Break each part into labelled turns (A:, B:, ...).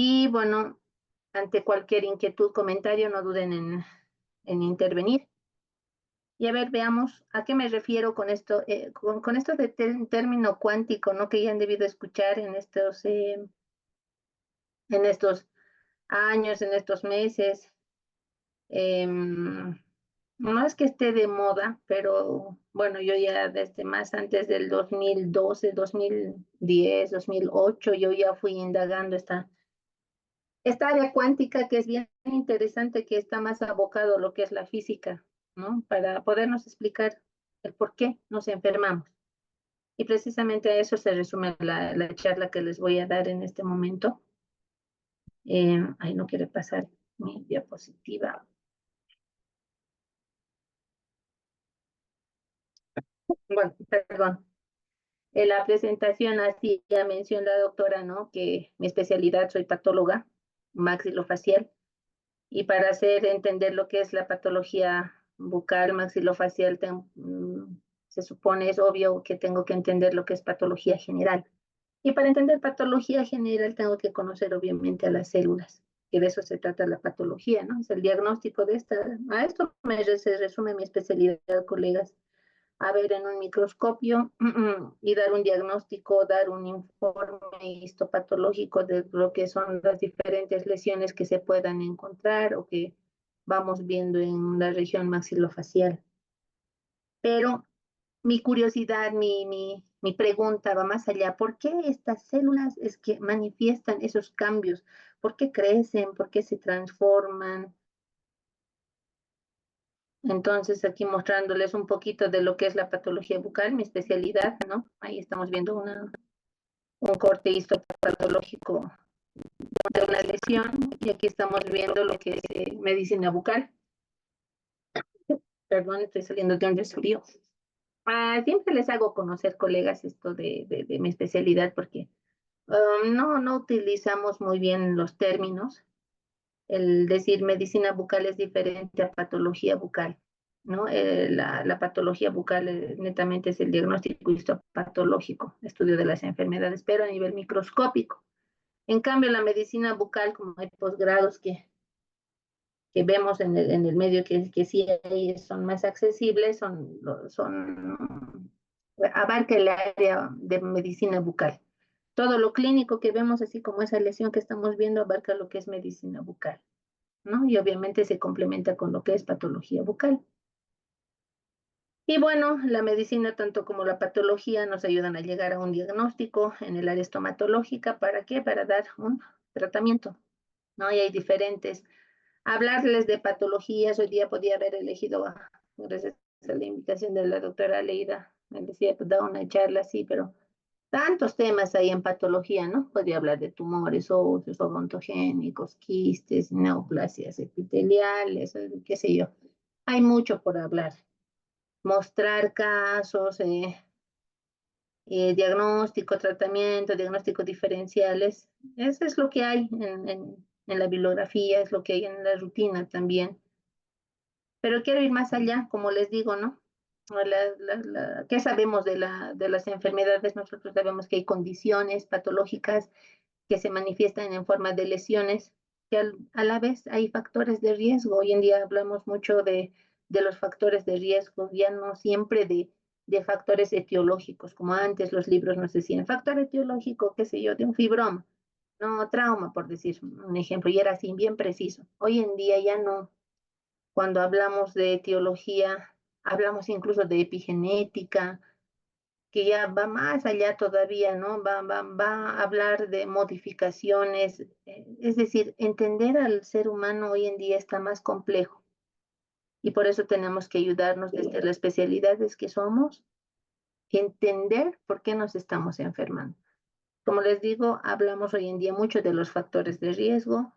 A: Y bueno, ante cualquier inquietud, comentario, no duden en intervenir. Y a ver, veamos a qué me refiero con esto, con esto de término cuántico, ¿no? Que ya han debido escuchar en estos años, en estos meses. No es que esté de moda, pero bueno, yo ya desde más antes del 2012, 2010, 2008, yo ya fui indagando esta área cuántica que es bien interesante, que está más abocado a lo que es la física, ¿no? Para podernos explicar el por qué nos enfermamos. Y precisamente a eso se resume la charla que les voy a dar en este momento. Ahí no quiere pasar mi diapositiva. Bueno, perdón. En la presentación hacía mención la doctora, ¿no? Que mi especialidad, soy patóloga maxilofacial, y para hacer entender lo que es la patología bucal maxilofacial, se supone, es obvio que tengo que entender lo que es patología general. Y para entender patología general tengo que conocer obviamente a las células, que de eso se trata la patología, ¿no? Es el diagnóstico de esta. A esto se resume mi especialidad, colegas. A ver en un microscopio y dar un diagnóstico, dar un informe histopatológico de lo que son las diferentes lesiones que se puedan encontrar o que vamos viendo en la región maxilofacial. Pero mi curiosidad, mi pregunta va más allá. ¿Por qué estas células es que manifiestan esos cambios? ¿Por qué crecen? ¿Por qué se transforman? Entonces, aquí mostrándoles un poquito de lo que es la patología bucal, mi especialidad, ¿no? Ahí estamos viendo un corte histopatológico de una lesión, y aquí estamos viendo lo que es medicina bucal. Perdón, estoy saliendo de un resfrío. Siempre les hago conocer, colegas, esto de mi especialidad, porque no utilizamos muy bien los términos. El decir medicina bucal es diferente a patología bucal, ¿no? La patología bucal netamente es el diagnóstico histopatológico, estudio de las enfermedades, pero a nivel microscópico. En cambio, la medicina bucal, como hay posgrados que vemos en el medio que sí hay, son más accesibles, abarca el área de medicina bucal. Todo lo clínico que vemos, así como esa lesión que estamos viendo, abarca lo que es medicina bucal, ¿no? Y obviamente se complementa con lo que es patología bucal. Y bueno, la medicina, tanto como la patología, nos ayudan a llegar a un diagnóstico en el área estomatológica. ¿Para qué? Para dar un tratamiento, ¿no? Y hay diferentes. Hablarles de patologías, hoy día podía haber elegido, gracias a la invitación de la doctora Leida, me decía, pues da una charla así, pero tantos temas hay en patología, ¿no? Podría hablar de tumores óseos, odontogénicos, quistes, neoplasias epiteliales, qué sé yo. Hay mucho por hablar. Mostrar casos, diagnóstico, tratamiento, diagnósticos diferenciales. Eso es lo que hay en la bibliografía, es lo que hay en la rutina también. Pero quiero ir más allá, como les digo, ¿no? ¿Qué sabemos de las enfermedades? Nosotros sabemos que hay condiciones patológicas que se manifiestan en forma de lesiones, que a la vez hay factores de riesgo. Hoy en día hablamos mucho de los factores de riesgo, ya no siempre de factores etiológicos, como antes los libros nos decían, factor etiológico, qué sé yo, de un fibroma, no trauma, por decir un ejemplo, y era así bien preciso. Hoy en día ya no. Cuando hablamos de etiología, hablamos incluso de epigenética, que ya va más allá todavía, ¿no? Va a hablar de modificaciones, es decir, entender al ser humano hoy en día está más complejo, y por eso tenemos que ayudarnos desde las especialidades que somos, entender por qué nos estamos enfermando. Como les digo, hablamos hoy en día mucho de los factores de riesgo,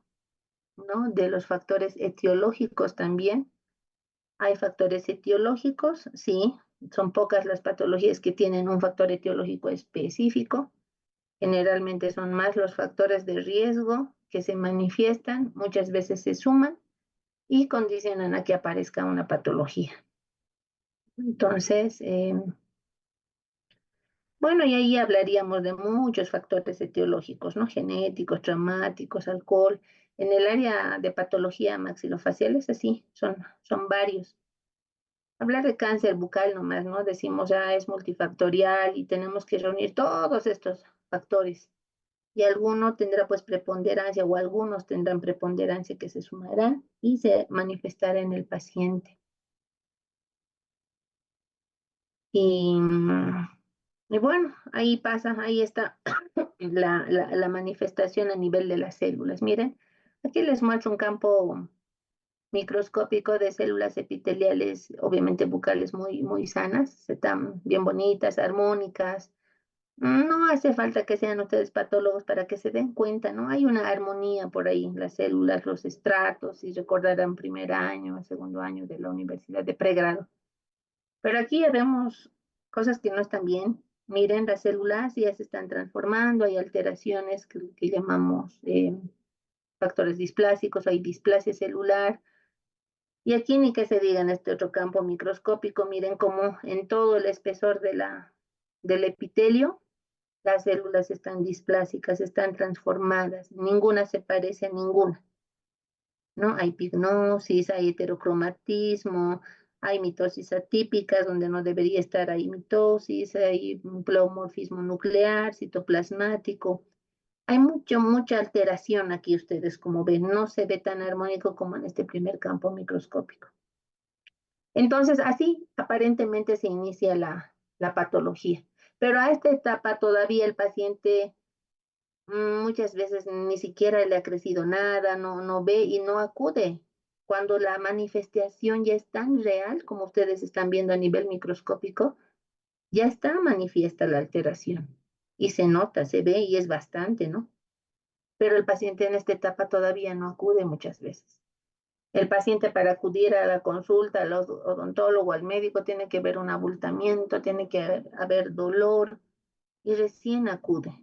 A: ¿no? De los factores etiológicos también. Hay factores etiológicos, sí, son pocas las patologías que tienen un factor etiológico específico. Generalmente son más los factores de riesgo que se manifiestan, muchas veces se suman y condicionan a que aparezca una patología. Entonces, Bueno, y ahí hablaríamos de muchos factores etiológicos, ¿no? Genéticos, traumáticos, alcohol. En el área de patología maxilofacial es así, son varios. Hablar de cáncer bucal nomás, ¿no? Decimos ya es multifactorial y tenemos que reunir todos estos factores. Y alguno tendrá pues preponderancia o algunos tendrán preponderancia que se sumarán y se manifestará en el paciente. Y, y bueno, ahí pasa, ahí está la manifestación a nivel de las células. Miren, aquí les muestro un campo microscópico de células epiteliales, obviamente bucales muy sanas, están bien bonitas, armónicas. No hace falta que sean ustedes patólogos para que se den cuenta, ¿no? Hay una armonía por ahí, las células, los estratos, y recordarán primer año, segundo año de la universidad de pregrado. Pero aquí ya vemos cosas que no están bien. Miren, las células ya se están transformando, hay alteraciones que llamamos factores displásicos, hay displasia celular. Y aquí ni que se diga en este otro campo microscópico, miren cómo en todo el espesor del epitelio, las células están displásicas, están transformadas, ninguna se parece a ninguna, ¿no? Hay pignosis, hay heterocromatismo, hay mitosis atípicas donde no debería estar, hay mitosis, hay un pleomorfismo nuclear, citoplasmático. Hay mucha alteración aquí ustedes, como ven, no se ve tan armónico como en este primer campo microscópico. Entonces, así aparentemente se inicia la patología. Pero a esta etapa todavía el paciente muchas veces ni siquiera le ha crecido nada, no ve y no acude. Cuando la manifestación ya es tan real, como ustedes están viendo a nivel microscópico, ya está manifiesta la alteración. Y se nota, se ve y es bastante, ¿no? Pero el paciente en esta etapa todavía no acude muchas veces. El paciente para acudir a la consulta al odontólogo, al médico, tiene que ver un abultamiento, tiene que haber dolor y recién acude.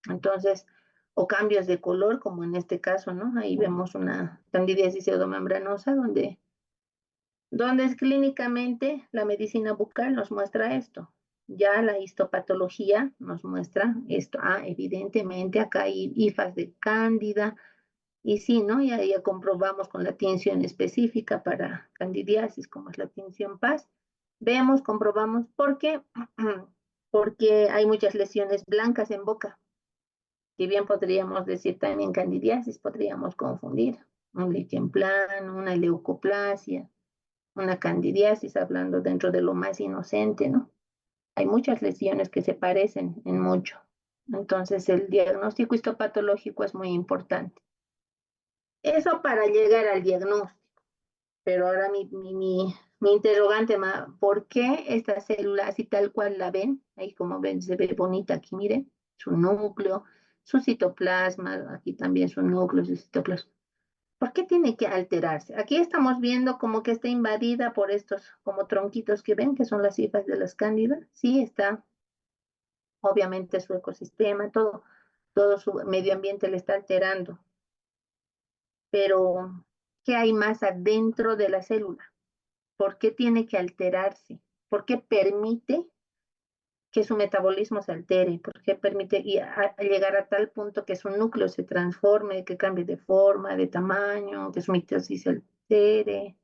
A: Entonces, o cambios de color, como en este caso, ¿no? Ahí vemos una candidiasis pseudomembranosa donde clínicamente la medicina bucal nos muestra esto. Ya la histopatología nos muestra esto. Evidentemente acá hay hifas de cándida, y sí, ¿no? Ya comprobamos con la tinción específica para candidiasis, como es la tinción PAS. Vemos, comprobamos, ¿por qué? Porque hay muchas lesiones blancas en boca. Si bien podríamos decir también candidiasis, podríamos confundir un lichen plano, una leucoplasia, una candidiasis, hablando dentro de lo más inocente, ¿no? Hay muchas lesiones que se parecen en mucho. Entonces, el diagnóstico histopatológico es muy importante. Eso para llegar al diagnóstico. Pero ahora mi interrogante, ¿por qué esta célula así tal cual la ven? Ahí como ven, se ve bonita aquí, miren, su núcleo, su citoplasma, aquí también su núcleo, su citoplasma. ¿Por qué tiene que alterarse? Aquí estamos viendo como que está invadida por estos como tronquitos que ven, que son las hifas de las cándidas. Sí, está, obviamente su ecosistema, todo su medio ambiente le está alterando. Pero, ¿qué hay más adentro de la célula? ¿Por qué tiene que alterarse? ¿Por qué permite que su metabolismo se altere? ¿Por qué permite llegar a tal punto que su núcleo se transforme, que cambie de forma, de tamaño, que su mitosis se altere?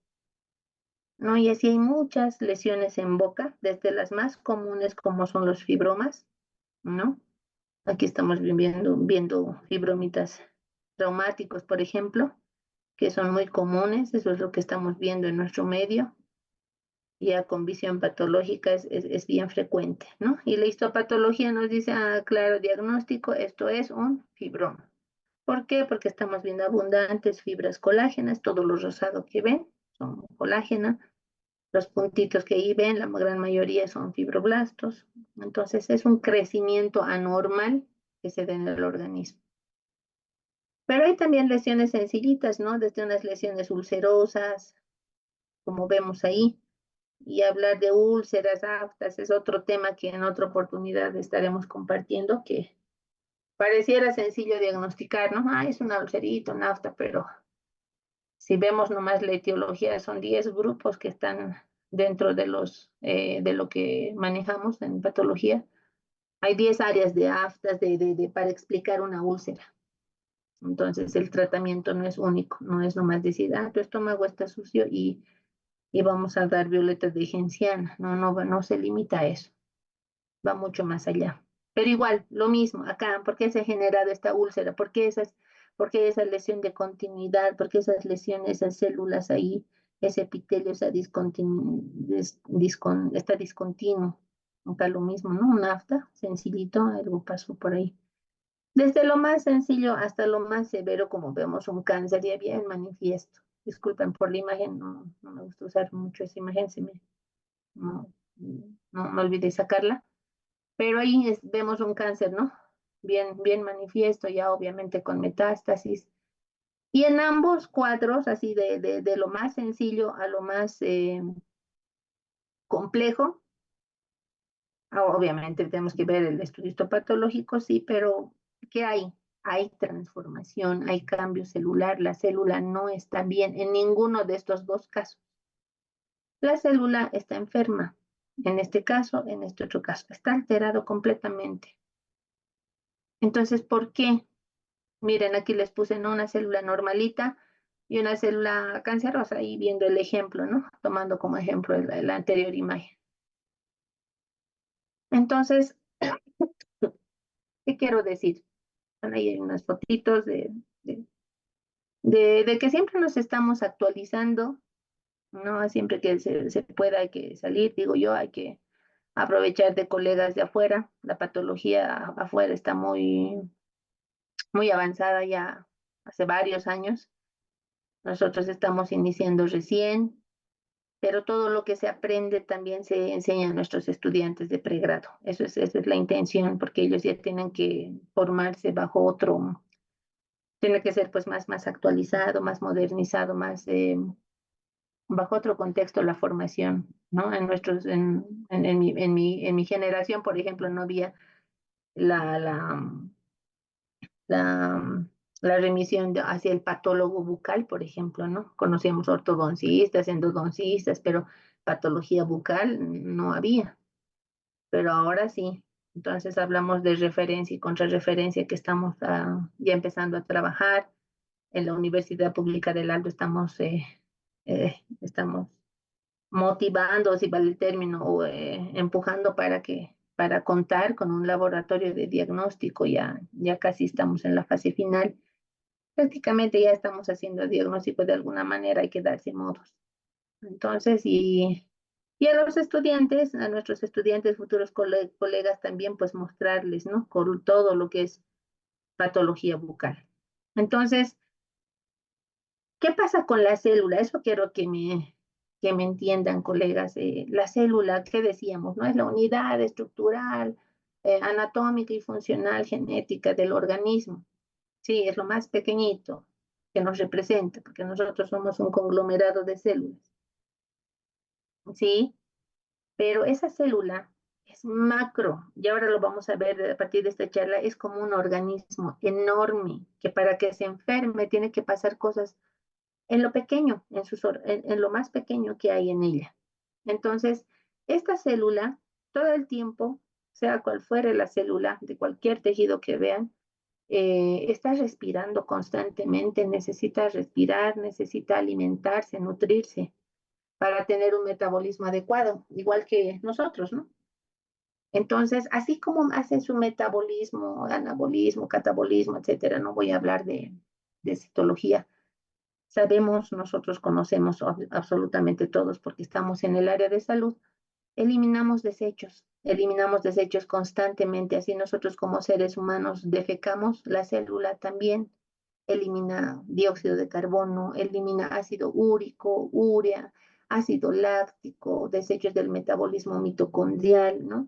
A: ¿No? Y así hay muchas lesiones en boca, desde las más comunes como son los fibromas, ¿no? Aquí estamos viendo fibromitas traumáticos, por ejemplo, que son muy comunes, eso es lo que estamos viendo en nuestro medio. Ya con visión patológica es bien frecuente, ¿no? Y la histopatología nos dice, claro, diagnóstico, esto es un fibroma. ¿Por qué? Porque estamos viendo abundantes fibras colágenas, todo lo rosado que ven son colágena, los puntitos que ahí ven, la gran mayoría son fibroblastos, entonces es un crecimiento anormal que se da en el organismo. Pero hay también lesiones sencillitas, ¿no? Desde unas lesiones ulcerosas, como vemos ahí, y hablar de úlceras, aftas, es otro tema que en otra oportunidad estaremos compartiendo, que pareciera sencillo diagnosticar, ¿no? Es una ulcerita, una afta, pero si vemos nomás la etiología, son 10 grupos que están dentro de lo que manejamos en patología. Hay 10 áreas de aftas para explicar una úlcera. Entonces, el tratamiento no es único, no es nomás decir, tu estómago está sucio y vamos a dar violetas de genciana. No se limita a eso, va mucho más allá. Pero igual, lo mismo, acá, ¿por qué se ha generado esta úlcera? ¿Por qué esa lesión de continuidad? ¿Por qué esas lesiones, esas células ahí, ese epitelio está discontinuo? Acá lo mismo, ¿no? Un afta, sencillito, algo pasó por ahí. Desde lo más sencillo hasta lo más severo, como vemos un cáncer ya bien manifiesto. Disculpen por la imagen, no me gusta usar mucho esa imagen, no, no olvidé sacarla. Pero ahí vemos un cáncer, ¿no? Bien manifiesto, ya obviamente con metástasis. Y en ambos cuadros, así de lo más sencillo a lo más complejo, obviamente tenemos que ver el estudio histopatológico, sí, pero ¿qué hay? Hay transformación, hay cambio celular, la célula no está bien en ninguno de estos dos casos. La célula está enferma, en este caso, en este otro caso, está alterado completamente. Entonces, ¿por qué? Miren, aquí les puse, ¿no?, una célula normalita y una célula cancerosa, y viendo el ejemplo, ¿no? Tomando como ejemplo la anterior imagen. Entonces, ¿qué quiero decir? Bueno, ahí hay unas fotitos de que siempre nos estamos actualizando, ¿no? Siempre que se pueda hay que salir, digo yo, hay que aprovechar de colegas de afuera. La patología afuera está muy avanzada ya hace varios años. Nosotros estamos iniciando recién, pero todo lo que se aprende también se enseña a nuestros estudiantes de pregrado. Esa es la intención, porque ellos ya tienen que formarse bajo otro, tiene que ser pues más actualizado, más modernizado, bajo otro contexto la formación, ¿no? En mi generación, por ejemplo, no había la, la, la, la remisión hacia el patólogo bucal, por ejemplo, ¿no? Conocíamos ortodoncistas, endodoncistas, pero patología bucal no había, pero ahora sí. Entonces hablamos de referencia y contrarreferencia que estamos ya empezando a trabajar. En la Universidad Pública del Alto estamos motivando, si vale el término, o empujando para contar con un laboratorio de diagnóstico. Ya casi estamos en la fase final. Prácticamente ya estamos haciendo diagnóstico de alguna manera, hay que darse modos. Entonces, y a los estudiantes, a nuestros estudiantes, futuros colegas también, pues mostrarles, ¿no? Con todo lo que es patología bucal. Entonces, ¿qué pasa con la célula? Eso quiero que me entiendan, colegas. La célula, ¿qué decíamos? ¿No? Es la unidad estructural, anatómica y funcional genética del organismo. Sí, es lo más pequeñito que nos representa, porque nosotros somos un conglomerado de células. Sí, pero esa célula es macro, y ahora lo vamos a ver a partir de esta charla, es como un organismo enorme, que para que se enferme tiene que pasar cosas en lo pequeño, en lo más pequeño que hay en ella. Entonces, esta célula, todo el tiempo, sea cual fuere la célula de cualquier tejido que vean, está respirando constantemente, necesita respirar, necesita alimentarse, nutrirse para tener un metabolismo adecuado, igual que nosotros, ¿no? Entonces, así como hace su metabolismo, anabolismo, catabolismo, etcétera, no voy a hablar de citología. Sabemos, nosotros conocemos absolutamente todos porque estamos en el área de salud, eliminamos desechos constantemente, así nosotros como seres humanos defecamos, la célula también elimina dióxido de carbono, elimina ácido úrico, urea, ácido láctico, desechos del metabolismo mitocondrial, ¿no?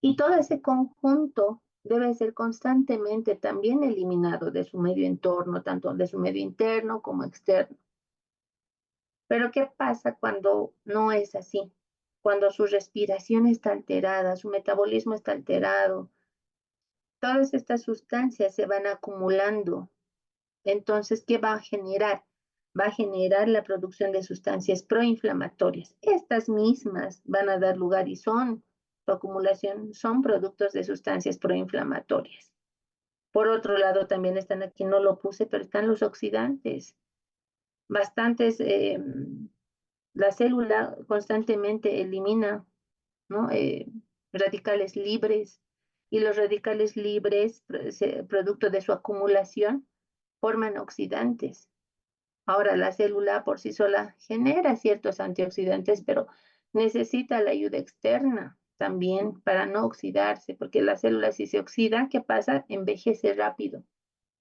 A: Y todo ese conjunto debe ser constantemente también eliminado de su medio entorno, tanto de su medio interno como externo. Pero ¿qué pasa cuando no es así? Cuando su respiración está alterada, su metabolismo está alterado, todas estas sustancias se van acumulando. Entonces, ¿qué va a generar? va a generar la producción de sustancias proinflamatorias. Estas mismas van a dar lugar y son, su acumulación, son productos de sustancias proinflamatorias. Por otro lado, también están aquí, no lo puse, pero están los oxidantes. Bastantes, la célula constantemente elimina, ¿no? Radicales libres, y los radicales libres, producto de su acumulación, forman oxidantes. Ahora, la célula por sí sola genera ciertos antioxidantes, pero necesita la ayuda externa también para no oxidarse, porque la célula, si se oxida, ¿qué pasa? Envejece rápido.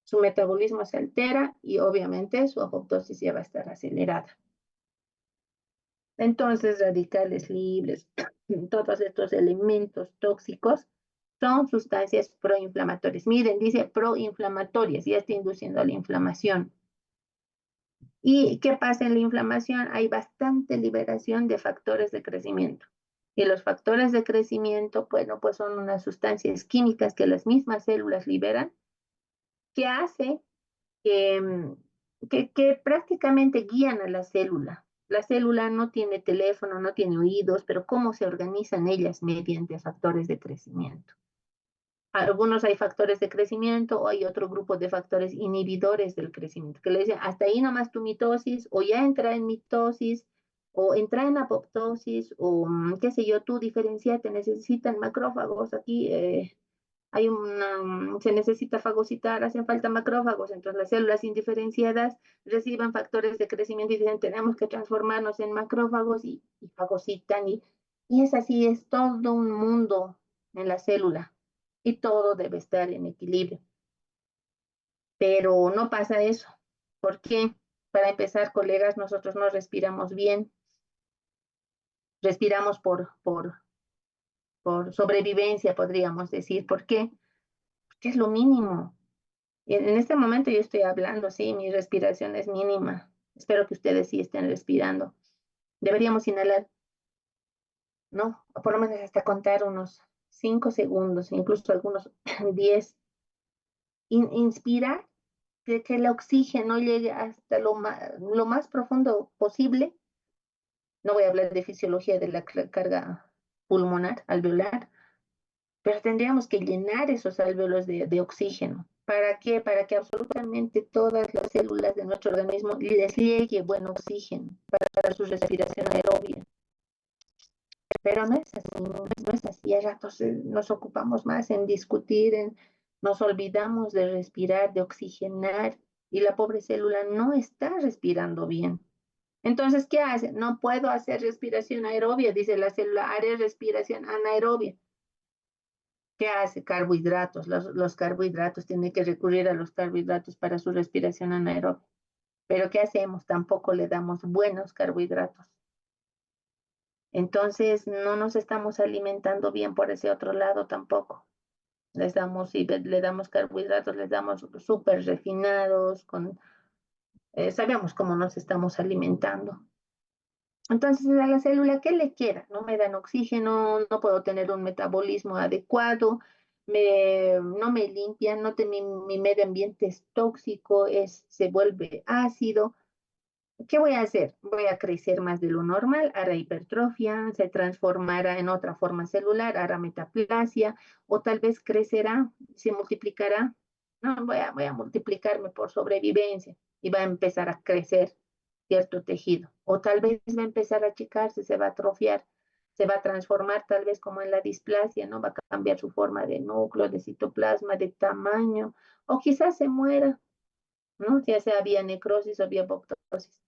A: Su metabolismo se altera y obviamente su apoptosis ya va a estar acelerada. Entonces, radicales libres, todos estos elementos tóxicos son sustancias proinflamatorias. Miren, dice proinflamatorias, ya está induciendo a la inflamación. ¿Y qué pasa en la inflamación? Hay bastante liberación de factores de crecimiento. Y los factores de crecimiento, bueno, pues son unas sustancias químicas que las mismas células liberan, que hace que prácticamente guían a la célula. La célula no tiene teléfono, no tiene oídos, pero cómo se organizan ellas mediante factores de crecimiento. Algunos hay factores de crecimiento o hay otro grupo de factores inhibidores del crecimiento, que le dicen hasta ahí nomás tu mitosis, o ya entra en mitosis, o entra en apoptosis, o qué sé yo, tú diferenciate, necesitan macrófagos aquí, se necesita fagocitar, hacen falta macrófagos, entonces las células indiferenciadas reciben factores de crecimiento y dicen tenemos que transformarnos en macrófagos y fagocitan, y es así, es todo un mundo en la célula y todo debe estar en equilibrio. Pero no pasa eso. ¿Por qué? Para empezar, colegas, nosotros no respiramos bien, respiramos por sobrevivencia, podríamos decir. ¿Por qué? Porque es lo mínimo. En este momento yo estoy hablando, sí, mi respiración es mínima. Espero que ustedes sí estén respirando. Deberíamos inhalar, ¿no? O por lo menos hasta contar unos 5 segundos, incluso algunos 10. Inspirar, que el oxígeno llegue hasta lo más profundo posible. No voy a hablar de fisiología de la carga pulmonar, alveolar, pero tendríamos que llenar esos alvéolos de oxígeno. ¿Para qué? Para que absolutamente todas las células de nuestro organismo les llegue buen oxígeno para su respiración aerobia. Pero no es así, no es así. A ratos nos ocupamos más en discutir, nos olvidamos de respirar, de oxigenar, y la pobre célula no está respirando bien. Entonces, ¿qué hace? No puedo hacer respiración aerobia, dice la célula, haré respiración anaerobia. ¿Qué hace? Carbohidratos. Los carbohidratos, tiene que recurrir a los carbohidratos para su respiración anaerobia. Pero ¿qué hacemos? Tampoco le damos buenos carbohidratos. Entonces, no nos estamos alimentando bien por ese otro lado tampoco. Les damos, si le damos carbohidratos, les damos súper refinados, sabemos cómo nos estamos alimentando. Entonces, a la célula, ¿qué le queda? No me dan oxígeno, no puedo tener un metabolismo adecuado, no me limpian, mi medio ambiente es tóxico, se vuelve ácido. ¿Qué voy a hacer? Voy a crecer más de lo normal, hará hipertrofia, se transformará en otra forma celular, hará metaplasia, o tal vez crecerá, se multiplicará. No, voy a multiplicarme por sobrevivencia y va a empezar a crecer cierto tejido. O tal vez va a empezar a achicarse, se va a atrofiar, se va a transformar tal vez como en la displasia, ¿no? Va a cambiar su forma de núcleo, de citoplasma, de tamaño, o quizás se muera, ¿no? Ya sea vía necrosis o vía apoptosis.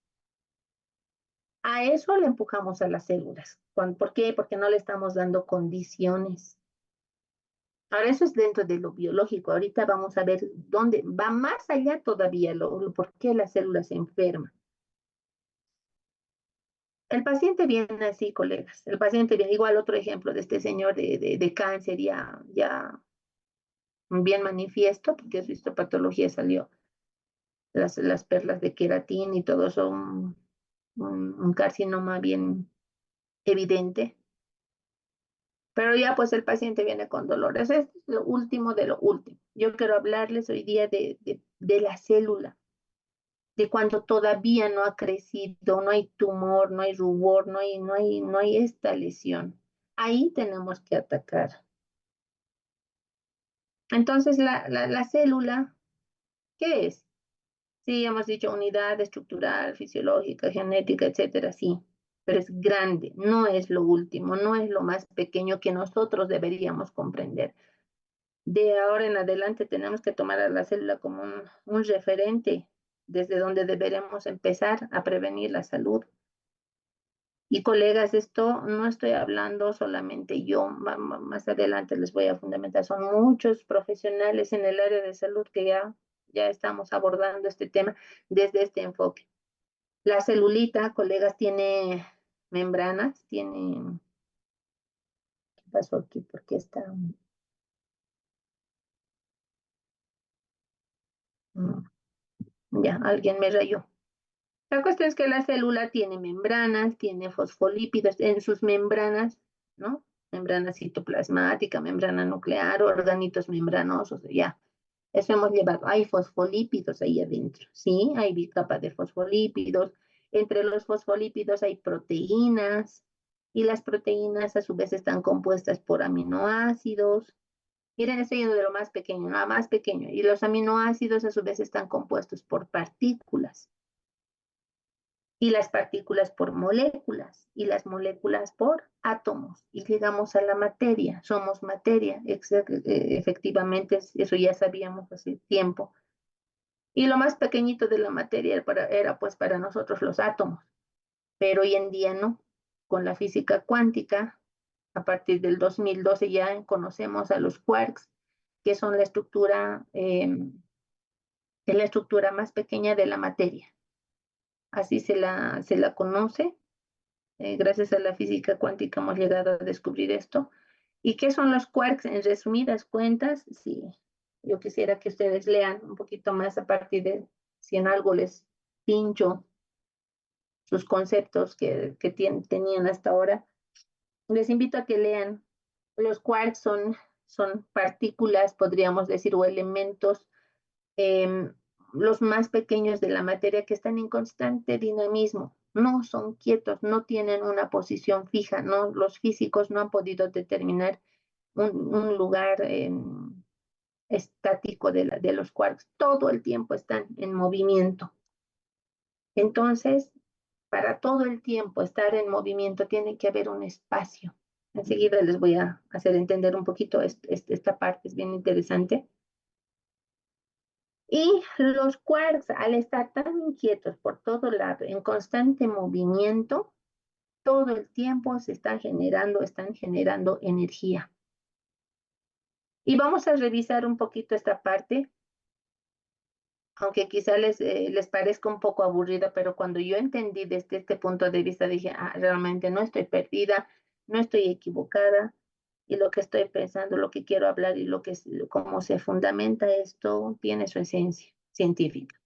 A: A eso le empujamos a las células. ¿Por qué? Porque no le estamos dando condiciones. Ahora, eso es dentro de lo biológico. Ahorita vamos a ver dónde va más allá todavía por qué la célula se enferma. El paciente viene así, colegas. El paciente viene, igual otro ejemplo de este señor de cáncer ya bien manifiesto, porque su histopatología salió, las perlas de queratina y todo eso, un carcinoma bien evidente. Pero ya pues el paciente viene con dolores. Es lo último de lo último. Yo quiero hablarles hoy día de la célula. de cuando todavía no ha crecido, no hay tumor, no hay rubor, no hay esta lesión. Ahí tenemos que atacar. Entonces, la célula, ¿qué es? Sí, hemos dicho unidad estructural, fisiológica, genética, etcétera, sí, pero es grande, no es lo último, no es lo más pequeño que nosotros deberíamos comprender. De ahora en adelante tenemos que tomar a la célula como un referente desde donde deberemos empezar a prevenir la salud. Y colegas, esto no estoy hablando solamente yo, más adelante les voy a fundamentar, son muchos profesionales en el área de salud que ya estamos abordando este tema desde este enfoque. La celulita, colegas, tiene membranas, tiene... ¿Qué pasó aquí? Porque está... Ya, alguien me rayó. La cuestión es que la célula tiene membranas, tiene fosfolípidos en sus membranas, ¿no? Membrana citoplasmática, membrana nuclear, organitos membranosos, ya. Eso hemos llevado. Hay fosfolípidos ahí adentro, ¿sí? Hay capa de fosfolípidos. Entre los fosfolípidos hay proteínas y las proteínas a su vez están compuestas por aminoácidos. Miren, estoy yendo de lo más pequeño, ¿no? A más pequeño. Y los aminoácidos a su vez están compuestos por partículas y las partículas por moléculas y las moléculas por átomos y llegamos a la materia, somos materia, efectivamente, eso ya sabíamos hace tiempo. Y lo más pequeñito de la materia era pues para nosotros los átomos, pero hoy en día no. Con la física cuántica, a partir del 2012 ya conocemos a los quarks, que son la estructura más pequeña de la materia. Así se la conoce. Gracias a la física cuántica hemos llegado a descubrir esto. ¿Y qué son los quarks? En resumidas cuentas, sí, yo quisiera que ustedes lean un poquito más a partir de si en algo les pincho sus conceptos que tenían hasta ahora. Les invito a que lean. Los quarks son partículas, podríamos decir, o elementos eh, los más pequeños de la materia que están en constante dinamismo, no son quietos, no tienen una posición fija, no, los físicos no han podido determinar un lugar estático de los quarks, todo el tiempo están en movimiento. Entonces, para todo el tiempo estar en movimiento tiene que haber un espacio. Enseguida les voy a hacer entender un poquito esta parte, es bien interesante. Y los quarks, al estar tan inquietos por todo lado, en constante movimiento, todo el tiempo están generando energía. Y vamos a revisar un poquito esta parte, aunque quizá les parezca un poco aburrida, pero cuando yo entendí desde este punto de vista, dije, realmente no estoy perdida, no estoy equivocada, y lo que estoy pensando, lo que quiero hablar y cómo se fundamenta esto, tiene su esencia científica.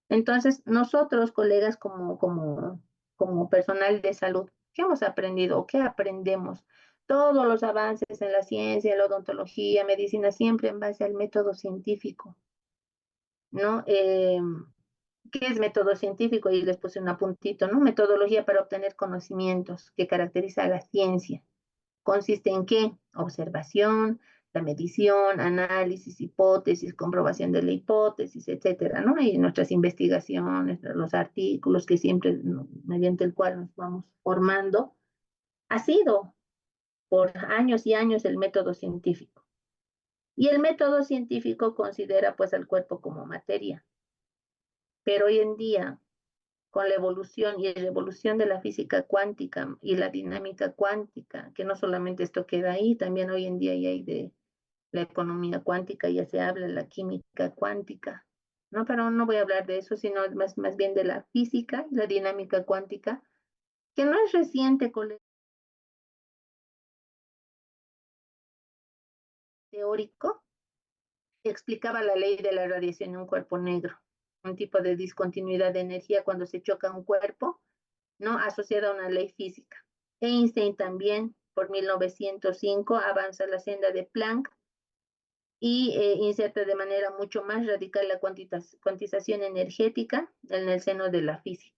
A: Entonces, nosotros, colegas, como personal de salud, ¿qué hemos aprendido o qué aprendemos? Todos los avances en la ciencia, la odontología, medicina, siempre en base al método científico, ¿no? ¿Qué es método científico? Y les puse un apuntito, ¿no? Metodología para obtener conocimientos que caracteriza a la ciencia. ¿Consiste en qué? Observación, la medición, análisis, hipótesis, comprobación de la hipótesis, etcétera, ¿no? Y nuestras investigaciones, los artículos que siempre, mediante el cual nos vamos formando, ha sido por años y años el método científico. Y el método científico considera pues al cuerpo como materia. Pero hoy en día, con la evolución y revolución de la física cuántica y la dinámica cuántica, que no solamente esto queda ahí, también hoy en día ya hay de la economía cuántica, ya se habla de la química cuántica, ¿no? Pero no voy a hablar de eso, sino más bien de la física, la dinámica cuántica, que no es reciente, colega, teórico, que explicaba la ley de la radiación en un cuerpo negro, un tipo de discontinuidad de energía cuando se choca un cuerpo, ¿no? Asociada a una ley física. Einstein también, por 1905, avanza la senda de Planck y inserta de manera mucho más radical la cuantización energética en el seno de la física.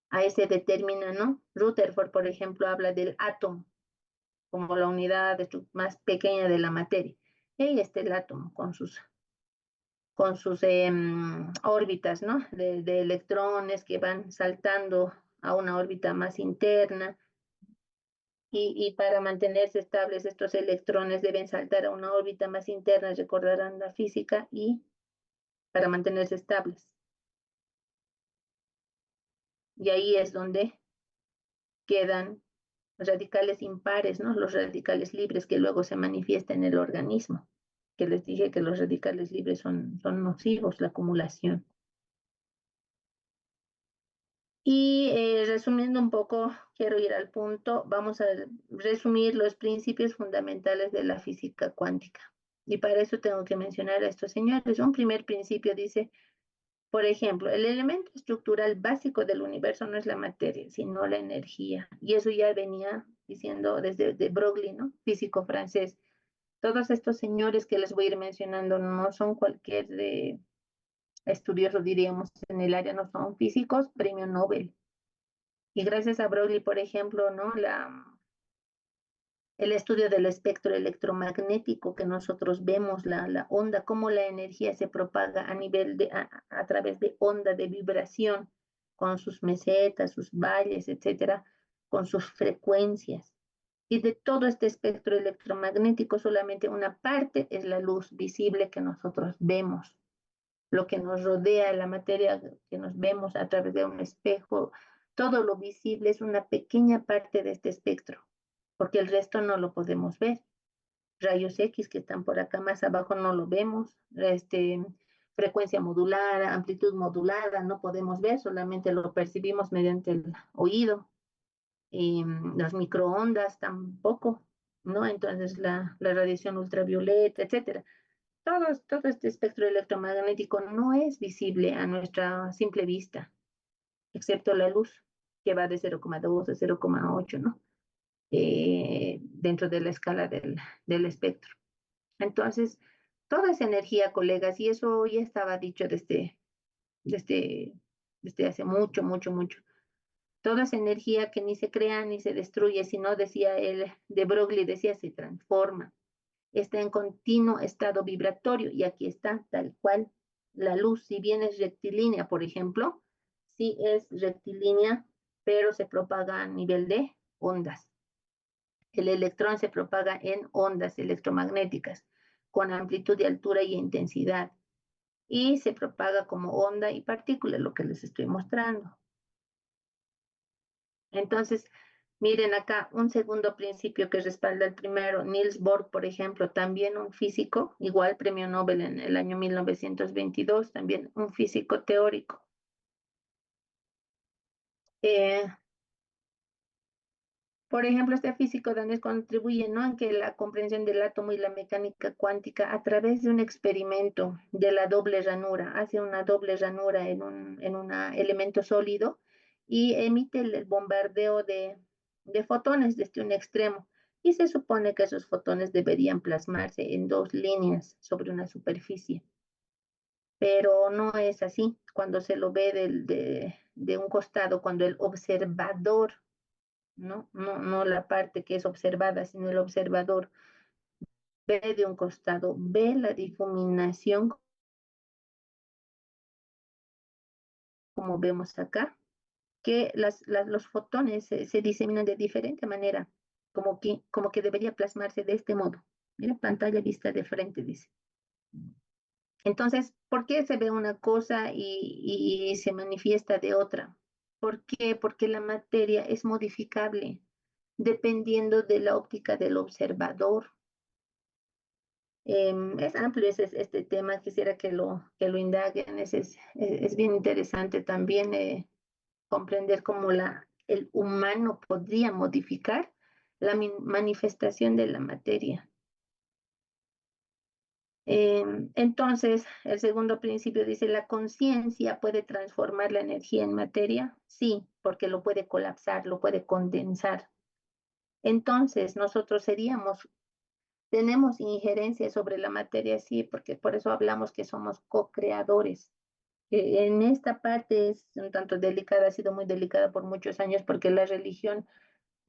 A: Ahí se determina, ¿no? Rutherford, por ejemplo, habla del átomo como la unidad más pequeña de la materia. Y ahí está el átomo con sus órbitas, ¿no? De electrones que van saltando a una órbita más interna. Y para mantenerse estables, estos electrones deben saltar a una órbita más interna, recordarán la física, y para mantenerse estables. Y ahí es donde quedan radicales impares, ¿no? Los radicales libres que luego se manifiestan en el organismo, que les dije que los radicales libres son nocivos, la acumulación. Y resumiendo un poco, quiero ir al punto, vamos a resumir los principios fundamentales de la física cuántica. Y para eso tengo que mencionar a estos señores. Un primer principio dice, por ejemplo, el elemento estructural básico del universo no es la materia, sino la energía. Y eso ya venía diciendo desde de Broglie, ¿no? Físico francés. Todos estos señores que les voy a ir mencionando no son cualquier estudioso, diríamos, en el área, no son físicos, premio Nobel. Y gracias a Broglie, por ejemplo, ¿no? El estudio del espectro electromagnético que nosotros vemos, la onda, cómo la energía se propaga a través de onda de vibración, con sus mesetas, sus valles, etcétera, con sus frecuencias. Y de todo este espectro electromagnético, solamente una parte es la luz visible que nosotros vemos. Lo que nos rodea, la materia que nos vemos a través de un espejo, todo lo visible es una pequeña parte de este espectro, porque el resto no lo podemos ver. Rayos X que están por acá más abajo no lo vemos, frecuencia modulada, amplitud modulada, no podemos ver, solamente lo percibimos mediante el oído. Las microondas tampoco, ¿no? Entonces la radiación ultravioleta, etcétera. Todo este espectro electromagnético no es visible a nuestra simple vista, excepto la luz, que va de 0,2 a 0,8, ¿no? Dentro de la escala del espectro. Entonces, toda esa energía, colegas, y eso ya estaba dicho desde hace mucho, mucho, mucho. Toda esa energía que ni se crea ni se destruye, sino, decía él, de Broglie, decía, se transforma, está en continuo estado vibratorio, y aquí está tal cual la luz, si bien es rectilínea, por ejemplo, sí es rectilínea, pero se propaga a nivel de ondas. El electrón se propaga en ondas electromagnéticas, con amplitud de altura y intensidad, y se propaga como onda y partícula, lo que les estoy mostrando. Entonces, miren acá un segundo principio que respalda el primero. Niels Bohr, por ejemplo, también un físico, igual premio Nobel en el año 1922, también un físico teórico. Eh, por ejemplo, este físico danés contribuye, ¿no?, en que la comprensión del átomo y la mecánica cuántica a través de un experimento de la doble ranura, hace una doble ranura en un elemento sólido y emite el bombardeo de fotones desde un extremo. Y se supone que esos fotones deberían plasmarse en dos líneas sobre una superficie. Pero no es así. Cuando se lo ve de un costado, cuando el observador, no la parte que es observada, sino el observador ve de un costado, ve la difuminación como vemos acá, que los fotones se diseminan de diferente manera, como que debería plasmarse de este modo. Mira, pantalla vista de frente, dice. Entonces, ¿por qué se ve una cosa y se manifiesta de otra? ¿Por qué? Porque la materia es modificable dependiendo de la óptica del observador. Es amplio este tema, quisiera que lo indaguen, es bien interesante también comprender cómo el humano podría modificar la manifestación de la materia. Entonces, el segundo principio dice, ¿la conciencia puede transformar la energía en materia? Sí, porque lo puede colapsar, lo puede condensar. Entonces, nosotros tenemos injerencia sobre la materia, sí, porque por eso hablamos que somos co-creadores. En esta parte es un tanto delicada, ha sido muy delicada por muchos años porque la religión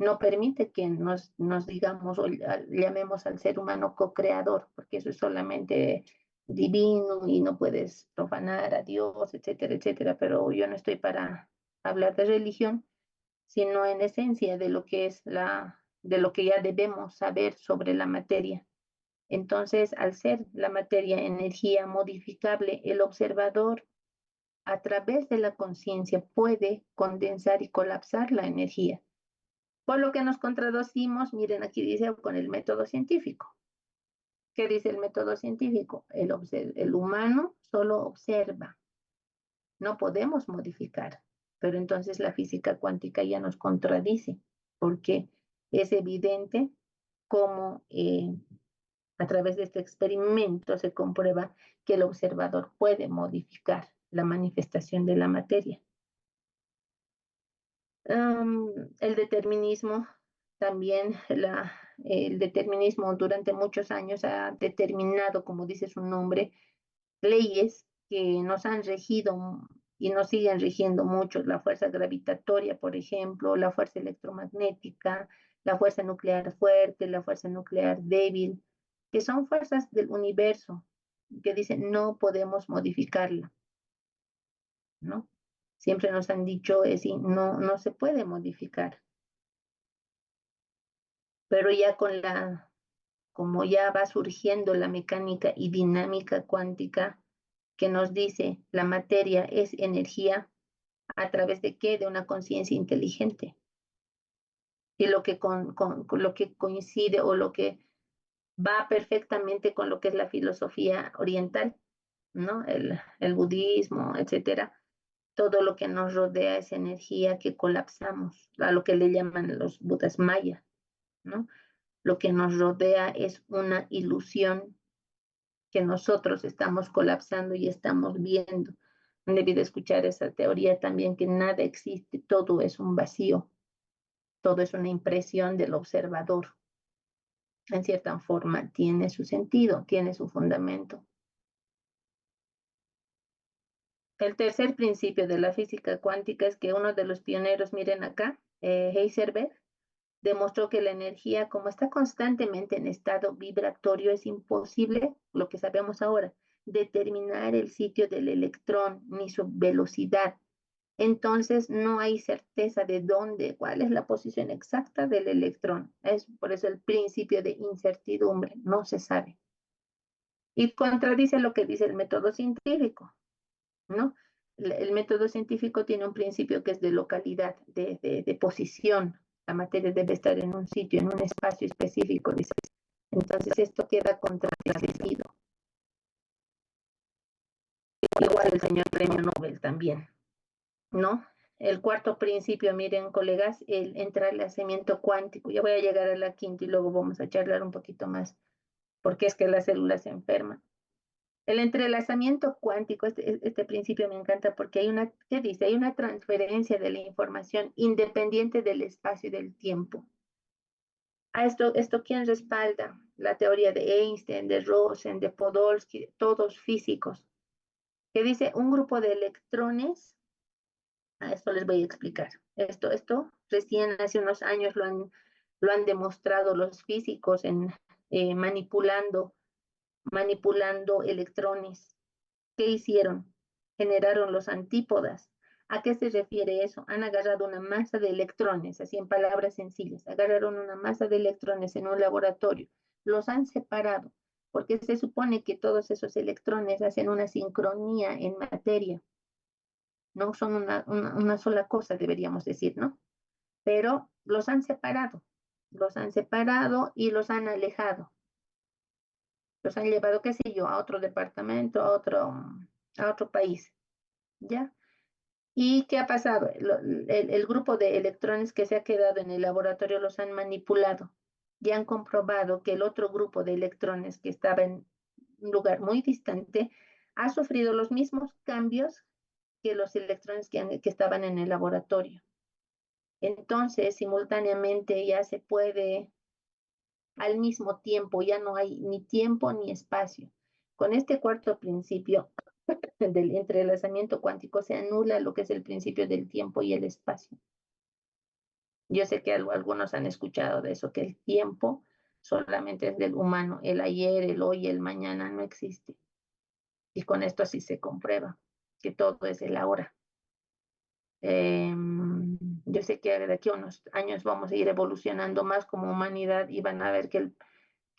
A: no permite que nos digamos o llamemos al ser humano co-creador, porque eso es solamente divino y no puedes profanar a Dios, etcétera, etcétera. Pero yo no estoy para hablar de religión, sino en esencia de lo que es de lo que ya debemos saber sobre la materia. Entonces, al ser la materia energía modificable, el observador a través de la conciencia puede condensar y colapsar la energía. Por lo que nos contradecimos, miren, aquí dice con el método científico. ¿Qué dice el método científico? El humano solo observa, no podemos modificar. Pero entonces la física cuántica ya nos contradice, porque es evidente cómo a través de este experimento se comprueba que el observador puede modificar la manifestación de la materia. El determinismo, también el determinismo durante muchos años ha determinado, como dice su nombre, leyes que nos han regido y nos siguen rigiendo mucho, la fuerza gravitatoria, por ejemplo, la fuerza electromagnética, la fuerza nuclear fuerte, la fuerza nuclear débil, que son fuerzas del universo, que dicen no podemos modificarla, ¿no? Siempre nos han dicho, no, no se puede modificar, pero ya como ya va surgiendo la mecánica y dinámica cuántica que nos dice la materia es energía, ¿a través de qué? De una conciencia inteligente. Y con lo que coincide o lo que va perfectamente con lo que es la filosofía oriental, ¿no? El budismo, etcétera. Todo lo que nos rodea es energía que colapsamos, a lo que le llaman los budas maya, ¿no? Lo que nos rodea es una ilusión que nosotros estamos colapsando y estamos viendo. Debí de escuchar esa teoría también, que nada existe, todo es un vacío, todo es una impresión del observador. En cierta forma tiene su sentido, tiene su fundamento. El tercer principio de la física cuántica es que uno de los pioneros, miren acá, Heisenberg, demostró que la energía, como está constantemente en estado vibratorio, es imposible, lo que sabemos ahora, determinar el sitio del electrón ni su velocidad. Entonces no hay certeza de dónde, cuál es la posición exacta del electrón. Es por eso el principio de incertidumbre, no se sabe. Y contradice lo que dice el método científico, ¿no? El método científico tiene un principio que es de localidad, de posición. La materia debe estar en un sitio, en un espacio específico, dice. Entonces esto queda contradecido. Igual el señor premio Nobel también, ¿no? El cuarto principio, miren, colegas, el entrelazamiento cuántico. Ya voy a llegar a la quinta y luego vamos a charlar un poquito más, porque es que las células se enferman. El entrelazamiento cuántico, este principio me encanta porque ¿qué dice? Hay una transferencia de la información independiente del espacio y del tiempo. Esto ¿quién respalda? La teoría de Einstein, de Rosen, de Podolsky, todos físicos, que dice un grupo de electrones. A esto les voy a explicar. Esto recién hace unos años lo han demostrado los físicos manipulando electrones. ¿Qué hicieron? Generaron los antípodas. ¿A qué se refiere eso? Han agarrado una masa de electrones, así en palabras sencillas, agarraron una masa de electrones en un laboratorio, los han separado, porque se supone que todos esos electrones hacen una sincronía en materia, no son una sola cosa, deberíamos decir, ¿no? Pero los han separado y los han alejado, los han llevado, qué sé yo, a otro departamento, a otro país, ¿ya? ¿Y qué ha pasado? El grupo de electrones que se ha quedado en el laboratorio los han manipulado y han comprobado que el otro grupo de electrones que estaba en un lugar muy distante ha sufrido los mismos cambios que los electrones que estaban en el laboratorio. Entonces, simultáneamente ya se puede al mismo tiempo, ya no hay ni tiempo ni espacio. Con este cuarto principio del entrelazamiento cuántico se anula lo que es el principio del tiempo y el espacio. Yo sé que algunos han escuchado de eso, que el tiempo solamente es del humano, el ayer, el hoy, el mañana no existe. Y con esto sí se comprueba que todo es el ahora. Yo sé que de aquí a unos años vamos a ir evolucionando más como humanidad y van a ver que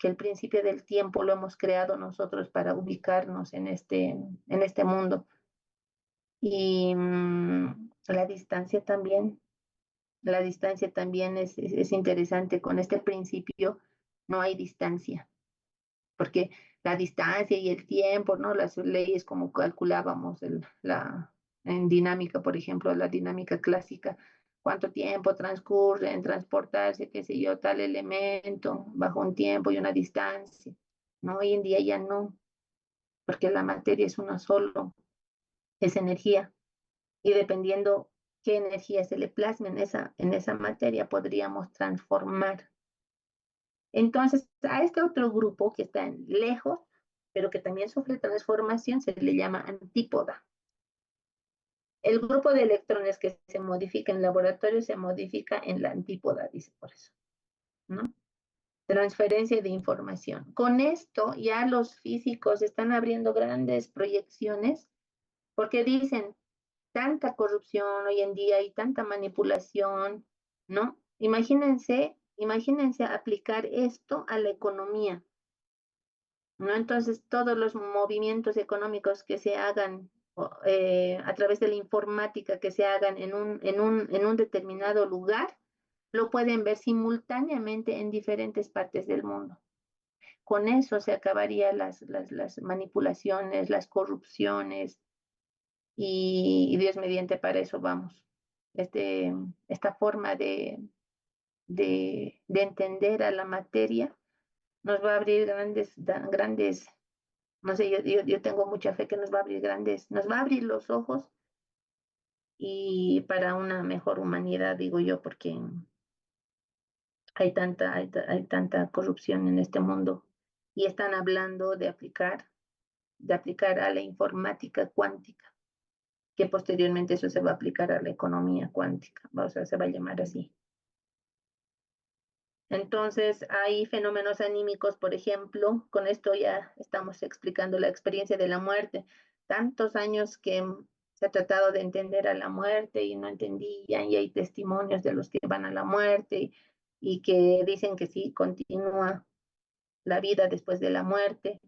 A: el principio del tiempo lo hemos creado nosotros para ubicarnos en este mundo. Y la distancia también es interesante. Con este principio no hay distancia, porque la distancia y el tiempo, ¿no? Las leyes como calculábamos en dinámica, por ejemplo, la dinámica clásica, cuánto tiempo transcurre en transportarse, qué sé yo, tal elemento bajo un tiempo y una distancia. ¿No? Hoy en día ya no, porque la materia es una solo, es energía, y dependiendo qué energía se le plasme en esa materia, podríamos transformar. Entonces, a este otro grupo que está lejos, pero que también sufre transformación, se le llama antípoda. El grupo de electrones que se modifica en laboratorio se modifica en la antípoda, dice por eso, ¿no? Transferencia de información. Con esto ya los físicos están abriendo grandes proyecciones porque dicen, tanta corrupción hoy en día y tanta manipulación, ¿no? Imagínense aplicar esto a la economía, ¿no? Entonces, todos los movimientos económicos que se hagan a través de la informática, que se hagan en un determinado lugar, lo pueden ver simultáneamente en diferentes partes del mundo. Con eso se acabarían las manipulaciones, las corrupciones, y Dios mediante para eso vamos. Esta forma de entender a la materia nos va a abrir grandes, no sé, yo tengo mucha fe que nos va a abrir nos va a abrir los ojos y para una mejor humanidad, digo yo, porque hay tanta corrupción en este mundo y están hablando de aplicar a la informática cuántica, que posteriormente eso se va a aplicar a la economía cuántica, o sea, se va a llamar así. Entonces, hay fenómenos anímicos, por ejemplo, con esto ya estamos explicando la experiencia de la muerte. Tantos años que se ha tratado de entender a la muerte y no entendían, y hay testimonios de los que van a la muerte y que dicen que sí, continúa la vida después de la muerte.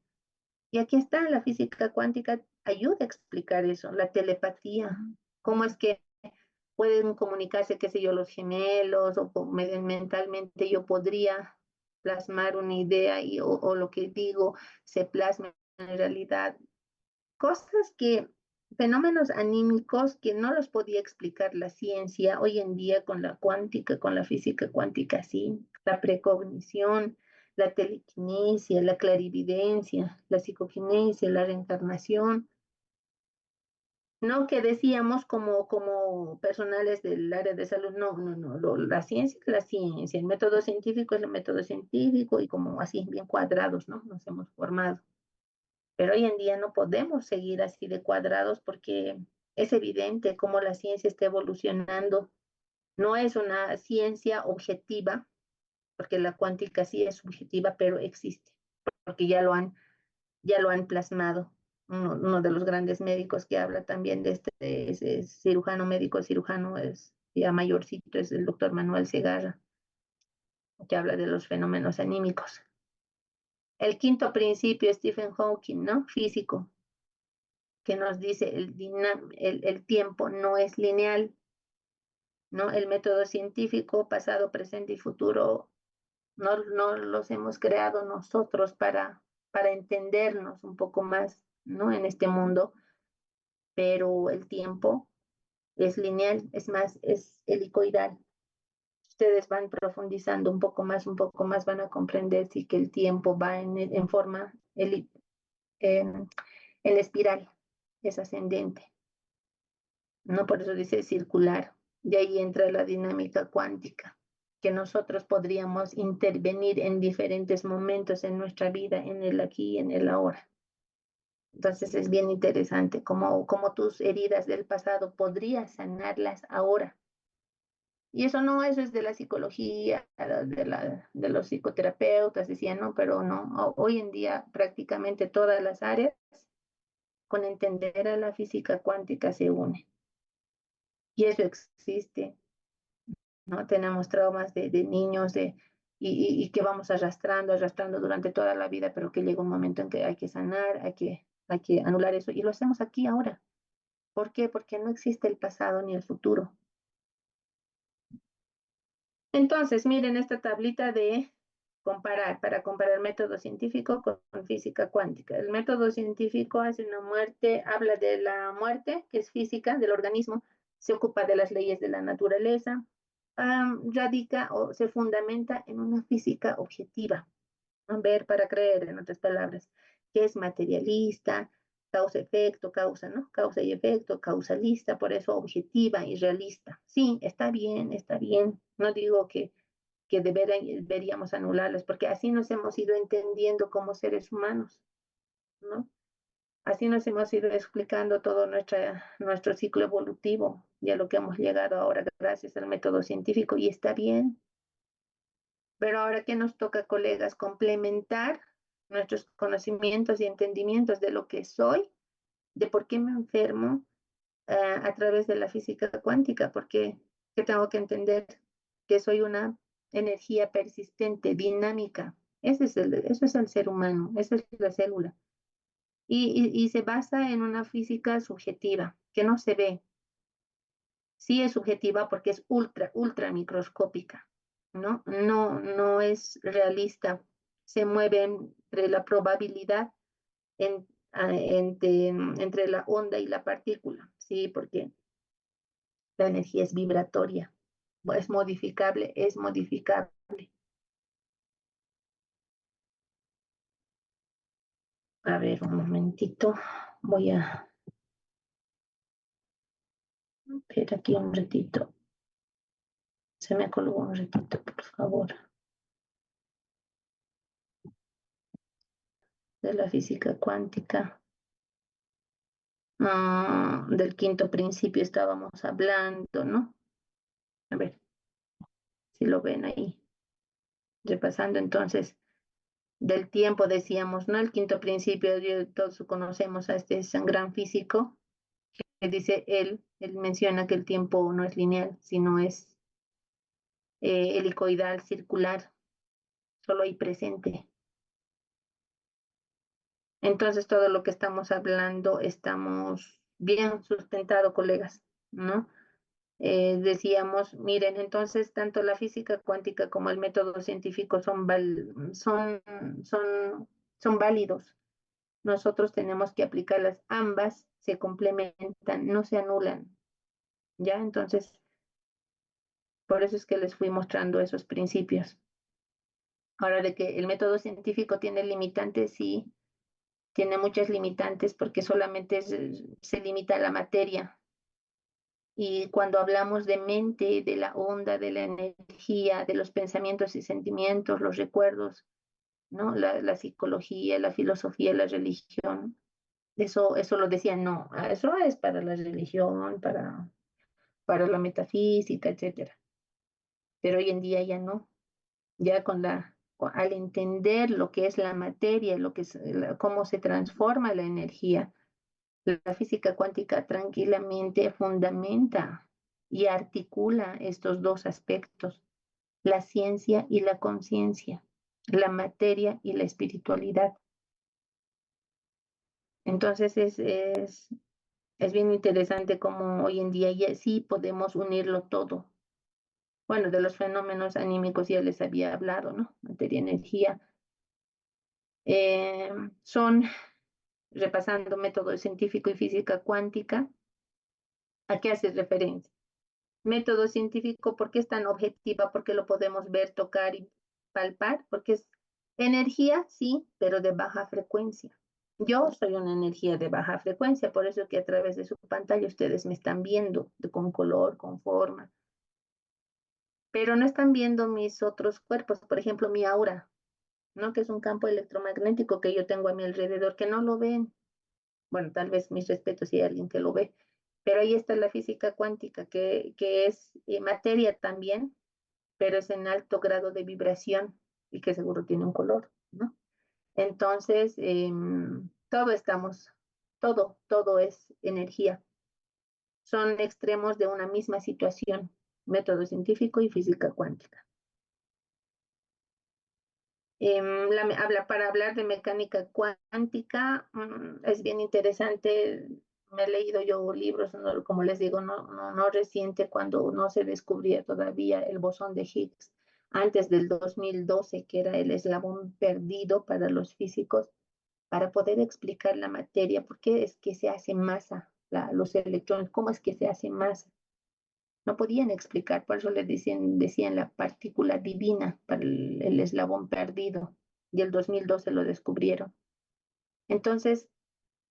A: Y aquí está, la física cuántica ayuda a explicar eso, la telepatía, cómo es que pueden comunicarse, qué sé yo, los gemelos, o mentalmente yo podría plasmar una idea o lo que digo se plasma en realidad. Cosas fenómenos anímicos que no los podía explicar la ciencia hoy en día con la cuántica, con la física cuántica, sí, la precognición, la telequinesia, la clarividencia, la psicoquinesia, la reencarnación, no que decíamos como personales del área de salud, no, la ciencia es la ciencia, el método científico es el método científico y como así, bien cuadrados, ¿no? Nos hemos formado. Pero hoy en día no podemos seguir así de cuadrados porque es evidente cómo la ciencia está evolucionando. No es una ciencia objetiva, porque la cuántica sí es subjetiva, pero existe, porque ya lo han plasmado. Uno de los grandes médicos que habla también de este es cirujano médico, cirujano es ya mayorcito, es el doctor Manuel Segarra, que habla de los fenómenos anímicos. El quinto principio, Stephen Hawking, ¿no? Físico, que nos dice el tiempo no es lineal, ¿no? El método científico, pasado, presente y futuro, no los hemos creado nosotros para entendernos un poco más, ¿no? En este mundo, pero el tiempo es lineal, es más, es helicoidal. Ustedes van profundizando un poco más, van a comprender sí que el tiempo va en forma, en espiral, es ascendente, ¿no? Por eso dice circular, de ahí entra la dinámica cuántica. que nosotros podríamos intervenir en diferentes momentos en nuestra vida, en el aquí y en el ahora. Entonces es bien interesante cómo tus heridas del pasado podrías sanarlas ahora. Y eso no, eso es de la psicología, de los psicoterapeutas, decían, no, pero no, hoy en día prácticamente todas las áreas con entender a la física cuántica se unen. Y eso existe, ¿no? Tenemos traumas de niños y que vamos arrastrando durante toda la vida, pero que llega un momento en que hay que sanar, hay que anular eso. Y lo hacemos aquí ahora. ¿Por qué? Porque no existe el pasado ni el futuro. Entonces, miren esta tablita de comparar, para comparar método científico con física cuántica. El método científico hace una muerte, habla de la muerte, que es física del organismo, se ocupa de las leyes de la naturaleza, radica o se fundamenta en una física objetiva, ver para creer, en otras palabras, que es materialista, causa-efecto, causa, ¿no? Causa y efecto, causalista, por eso objetiva y realista. Sí, está bien, está bien. No digo que deberíamos anularlas, porque así nos hemos ido entendiendo como seres humanos, ¿no? Así nos hemos ido explicando todo nuestro ciclo evolutivo y a lo que hemos llegado ahora gracias al método científico, y está bien. Pero ahora que nos toca, colegas, complementar nuestros conocimientos y entendimientos de lo que soy, de por qué me enfermo a través de la física cuántica, porque que tengo que entender que soy una energía persistente, dinámica. Eso es el ser humano, esa es la célula. Y se basa en una física subjetiva, que no se ve. Sí es subjetiva porque es ultra microscópica, ¿no? No es realista. Se mueve entre la probabilidad entre la onda y la partícula, ¿sí? Porque la energía es vibratoria, es modificable, es modificable. A ver, un momentito, voy a ver aquí un ratito. Se me colgó un ratito, por favor, de la física cuántica. Del quinto principio estábamos hablando, ¿no? A ver si lo ven ahí. Repasando entonces, del tiempo decíamos, ¿no? El quinto principio, todos conocemos a este gran físico, que dice él menciona que el tiempo no es lineal, sino es helicoidal, circular, solo hay presente. Entonces, todo lo que estamos hablando, estamos bien sustentado, colegas, ¿no? Decíamos, miren, entonces tanto la física cuántica como el método científico son válidos. Nosotros tenemos que aplicarlas ambas, se complementan, no se anulan, ¿ya? Entonces, por eso es que les fui mostrando esos principios. Ahora, de que el método científico tiene limitantes, sí, tiene muchas limitantes porque solamente se limita a la materia. Y cuando hablamos de mente, de la onda, de la energía, de los pensamientos y sentimientos, los recuerdos, ¿no? La psicología, la filosofía, la religión, eso lo decían, no, eso es para la religión, para la metafísica, etcétera. Pero hoy en día ya no, ya al entender lo que es la materia, lo que es, cómo se transforma la energía, la física cuántica tranquilamente fundamenta y articula estos dos aspectos, la ciencia y la conciencia, la materia y la espiritualidad. Entonces es bien interesante cómo hoy en día ya sí podemos unirlo todo. Bueno, de los fenómenos anímicos ya les había hablado, ¿no? Materia, energía. Eh, son, repasando método científico y física cuántica, ¿a qué hace referencia? Método científico, ¿por qué es tan objetiva? Porque lo podemos ver, tocar y palpar, porque es energía, sí, pero de baja frecuencia. Yo soy una energía de baja frecuencia, por eso que a través de su pantalla ustedes me están viendo con color, con forma. pero no están viendo mis otros cuerpos, por ejemplo, mi aura, ¿no? Que es un campo electromagnético que yo tengo a mi alrededor, que no lo ven. Bueno, tal vez mis respetos si hay alguien que lo ve, pero ahí está la física cuántica, que es materia también, pero es en alto grado de vibración y que seguro tiene un color, ¿no? Entonces, todo es energía. Son extremos de una misma situación, método científico y física cuántica. Para hablar de mecánica cuántica, es bien interesante. Me he leído yo libros, como les digo, no reciente, cuando no se descubría todavía el bosón de Higgs, antes del 2012, que era el eslabón perdido para los físicos, para poder explicar la materia, por qué es que se hace masa, los electrones, cómo es que se hace masa. No podían explicar, por eso les decían la partícula divina para el eslabón perdido, y el 2012 lo descubrieron. Entonces,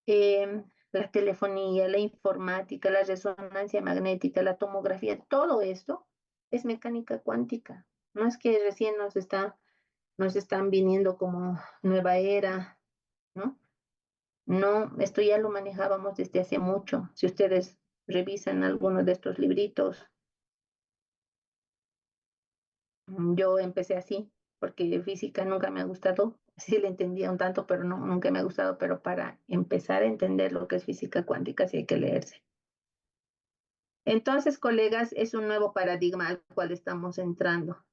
A: la telefonía, la informática, la resonancia magnética, la tomografía, todo esto es mecánica cuántica. No es que recién nos están viniendo como nueva era, ¿no? No, esto ya lo manejábamos desde hace mucho. Si ustedes revisan algunos de estos libritos, yo empecé así, porque física nunca me ha gustado. Sí le entendía un tanto, pero no, nunca me ha gustado. Pero para empezar a entender lo que es física cuántica, sí hay que leerse. Entonces, colegas, es un nuevo paradigma al cual estamos entrando,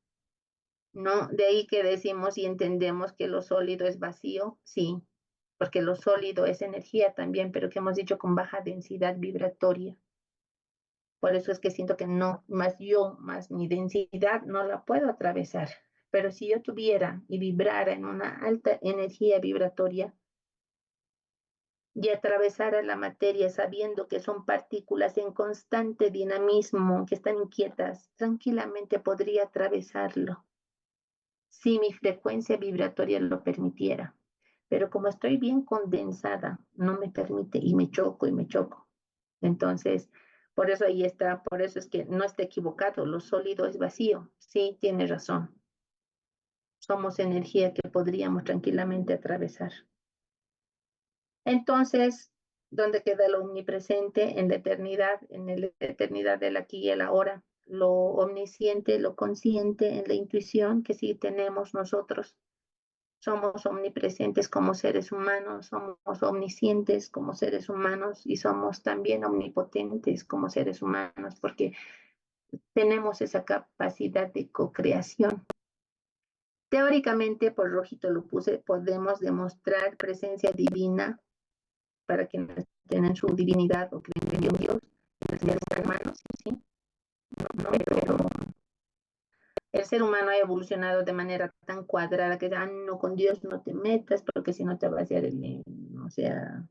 A: ¿no? De ahí que decimos y entendemos que lo sólido es vacío, sí, porque lo sólido es energía también, pero que hemos dicho con baja densidad vibratoria. Por eso es que siento que no, más mi densidad no la puedo atravesar. Pero si yo tuviera y vibrara en una alta energía vibratoria y atravesara la materia sabiendo que son partículas en constante dinamismo, que están inquietas, tranquilamente podría atravesarlo si mi frecuencia vibratoria lo permitiera. Pero como estoy bien condensada, no me permite y me choco y me choco. Entonces, por eso ahí está, por eso es que no está equivocado, lo sólido es vacío. Sí, tiene razón. Somos energía que podríamos tranquilamente atravesar. Entonces, ¿dónde queda lo omnipresente? En la eternidad, la eternidad del aquí y el ahora. Lo omnisciente, lo consciente, en la intuición que sí tenemos nosotros. Somos omnipresentes como seres humanos, somos omniscientes como seres humanos y somos también omnipotentes como seres humanos porque tenemos esa capacidad de co-creación. Teóricamente, por rojito lo puse, podemos demostrar presencia divina para quienes tienen su divinidad o creen en Dios, en los seres humanos, ¿sí? No, pero el ser humano ha evolucionado de manera tan cuadrada que no, con Dios no te metas porque si no te va a hacer o sea,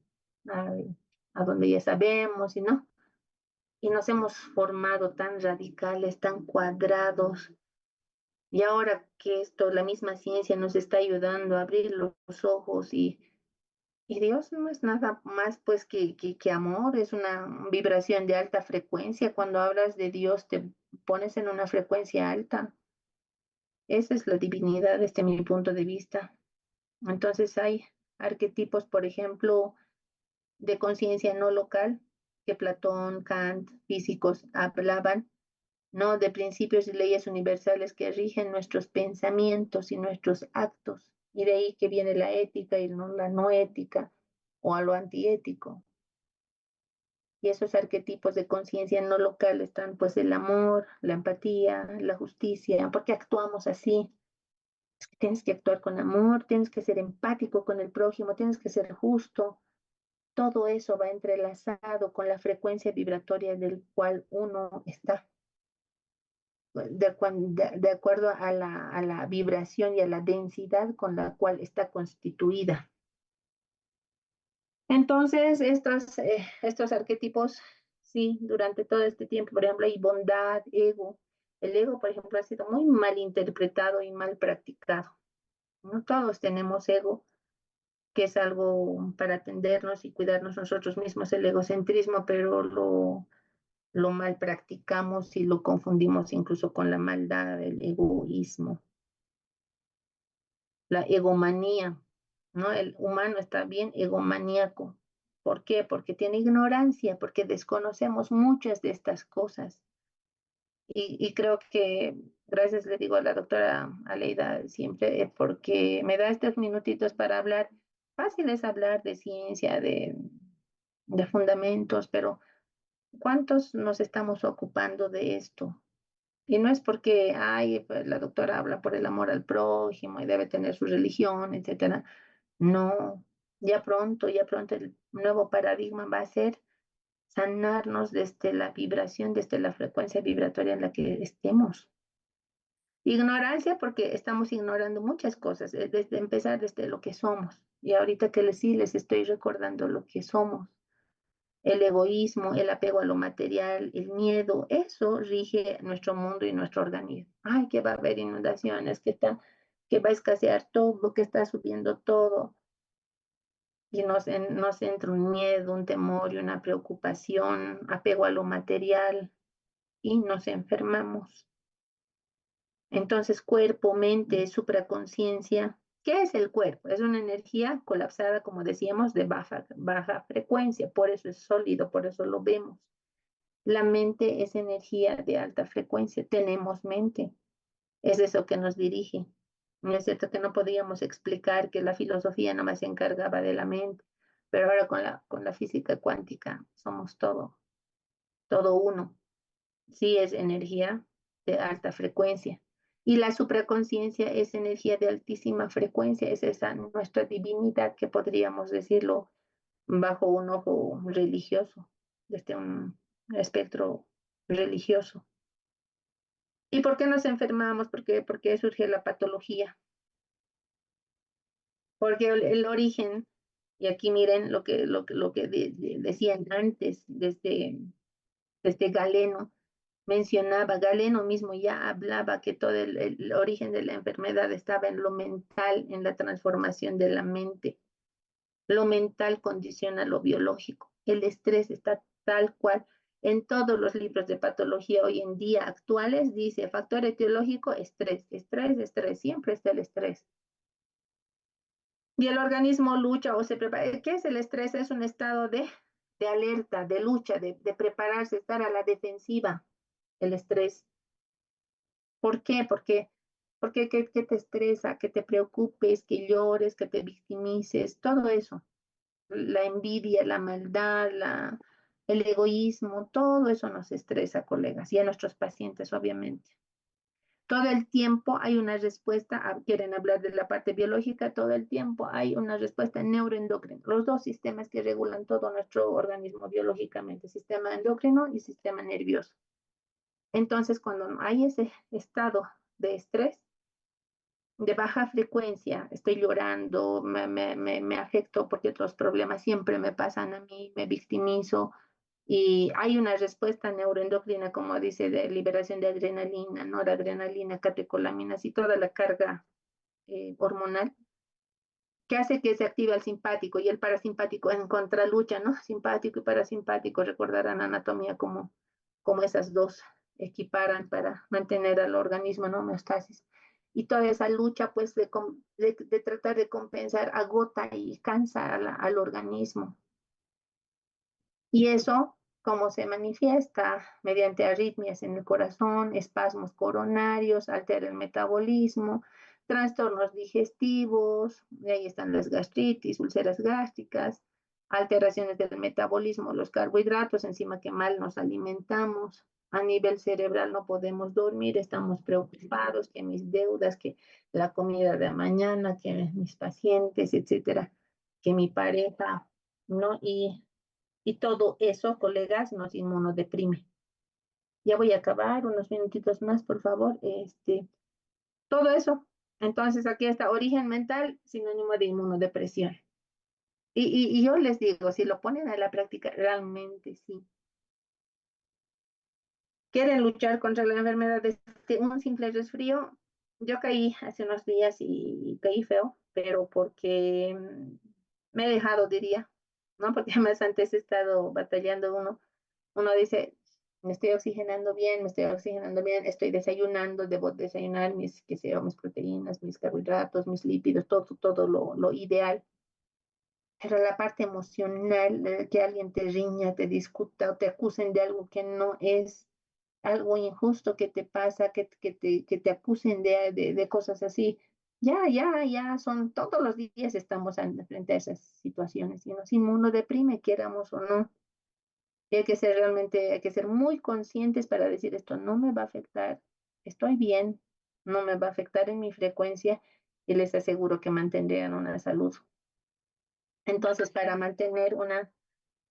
A: a, a donde ya sabemos, y no. Y nos hemos formado tan radicales, tan cuadrados. Y ahora que esto, la misma ciencia nos está ayudando a abrir los ojos y Dios no es nada más pues que amor, es una vibración de alta frecuencia. Cuando hablas de Dios te pones en una frecuencia alta. Esa es la divinidad desde mi punto de vista. Entonces hay arquetipos, por ejemplo, de conciencia no local, que Platón, Kant, físicos hablaban, ¿no? De principios y leyes universales que rigen nuestros pensamientos y nuestros actos. Y de ahí que viene la ética y no la no ética o a lo antiético. Y esos arquetipos de conciencia no local están pues el amor, la empatía, la justicia, porque actuamos así. Tienes que actuar con amor, tienes que ser empático con el prójimo, tienes que ser justo. Todo eso va entrelazado con la frecuencia vibratoria del cual uno está, de acuerdo a la vibración y a la densidad con la cual está constituida. Entonces, estos arquetipos, sí, durante todo este tiempo, por ejemplo, hay bondad, ego. El ego, por ejemplo, ha sido muy mal interpretado y mal practicado. No todos tenemos ego, que es algo para atendernos y cuidarnos nosotros mismos, el egocentrismo, pero lo mal practicamos y lo confundimos incluso con la maldad, el egoísmo, la egomanía, ¿no? El humano está bien egomaníaco. ¿Por qué? Porque tiene ignorancia, porque desconocemos muchas de estas cosas. Y creo que, gracias le digo a la doctora Aleida siempre, porque me da estos minutitos para hablar. Fácil es hablar de ciencia, de fundamentos, pero ¿cuántos nos estamos ocupando de esto? Y no es porque, ay, pues la doctora habla por el amor al prójimo y debe tener su religión, etcétera. No, ya pronto el nuevo paradigma va a ser sanarnos desde la vibración, desde la frecuencia vibratoria en la que estemos. Ignorancia porque estamos ignorando muchas cosas, desde empezar desde lo que somos. Y ahorita que sí les estoy recordando lo que somos. El egoísmo, el apego a lo material, el miedo, eso rige nuestro mundo y nuestro organismo. Ay, que va a haber inundaciones, que va a escasear todo, que está subiendo todo. Y nos entra un miedo, un temor y una preocupación, apego a lo material y nos enfermamos. Entonces, cuerpo, mente, supraconciencia. ¿Qué es el cuerpo? Es una energía colapsada, como decíamos, de baja frecuencia, por eso es sólido, por eso lo vemos. La mente es energía de alta frecuencia, tenemos mente, es eso que nos dirige. No es cierto que no podíamos explicar que la filosofía no más se encargaba de la mente, pero ahora con la física cuántica somos todo uno. Sí es energía de alta frecuencia. Y la supraconciencia es energía de altísima frecuencia, es esa nuestra divinidad que podríamos decirlo bajo un ojo religioso, desde un espectro religioso. ¿Y por qué nos enfermamos? ¿Por qué surge la patología? Porque el origen, y aquí miren lo que decían antes, desde Galeno, mencionaba, Galeno mismo ya hablaba que todo el origen de la enfermedad estaba en lo mental, en la transformación de la mente. Lo mental condiciona lo biológico. El estrés está tal cual. En todos los libros de patología hoy en día actuales dice factor etiológico, estrés, estrés, estrés, siempre está el estrés. Y el organismo lucha o se prepara. ¿Qué es el estrés? Es un estado de alerta, de lucha, de prepararse, estar a la defensiva, el estrés. ¿Por qué? Porque que te estresa, que te preocupes, que llores, que te victimices, todo eso. La envidia, la maldad, el egoísmo, todo eso nos estresa, colegas, y a nuestros pacientes, obviamente. Todo el tiempo hay una respuesta, quieren hablar de la parte biológica, todo el tiempo hay una respuesta neuroendocrina, los dos sistemas que regulan todo nuestro organismo biológicamente, sistema endocrino y sistema nervioso. Entonces, cuando hay ese estado de estrés, de baja frecuencia, estoy llorando, me afecto porque otros problemas siempre me pasan a mí, me victimizo y hay una respuesta neuroendocrina, como dice, de liberación de adrenalina, noradrenalina, catecolaminas y toda la carga hormonal que hace que se active el simpático y el parasimpático en contralucha, ¿no? Simpático y parasimpático, recordarán anatomía como esas dos equiparan para mantener al organismo en homeostasis. Y toda esa lucha, pues, de tratar de compensar, agota y cansa al organismo. Y eso, ¿cómo se manifiesta? Mediante arritmias en el corazón, espasmos coronarios, altera el metabolismo, trastornos digestivos, y ahí están las gastritis, úlceras gástricas, alteraciones del metabolismo, los carbohidratos, encima que mal nos alimentamos. A nivel cerebral no podemos dormir, estamos preocupados, que mis deudas, que la comida de mañana, que mis pacientes, etcétera, que mi pareja, ¿no? Y todo eso, colegas, nos inmunodeprime. Ya voy a acabar, unos minutitos más, por favor. Todo eso. Entonces, aquí está origen mental, sinónimo de inmunodepresión. Y yo les digo, si lo ponen a la práctica, realmente sí. Quieren luchar contra la enfermedad de un simple resfrío. Yo caí hace unos días y caí feo, pero porque me he dejado, diría, ¿no? Porque además antes he estado batallando uno dice, me estoy oxigenando bien, me estoy oxigenando bien, estoy desayunando, debo desayunar mis, qué sé yo, mis proteínas, mis carbohidratos, mis lípidos, todo lo ideal. Pero la parte emocional, de que alguien te riña, te discuta o te acusen de algo que no es, algo injusto que te pasa, que te acusen de cosas así, ya, son todos los días estamos frente a esas situaciones y nos inmunodeprime, queramos o no. Y hay que ser realmente, hay que ser muy conscientes para decir esto no me va a afectar, estoy bien, no me va a afectar en mi frecuencia y les aseguro que mantendrán una salud. Entonces, para mantener una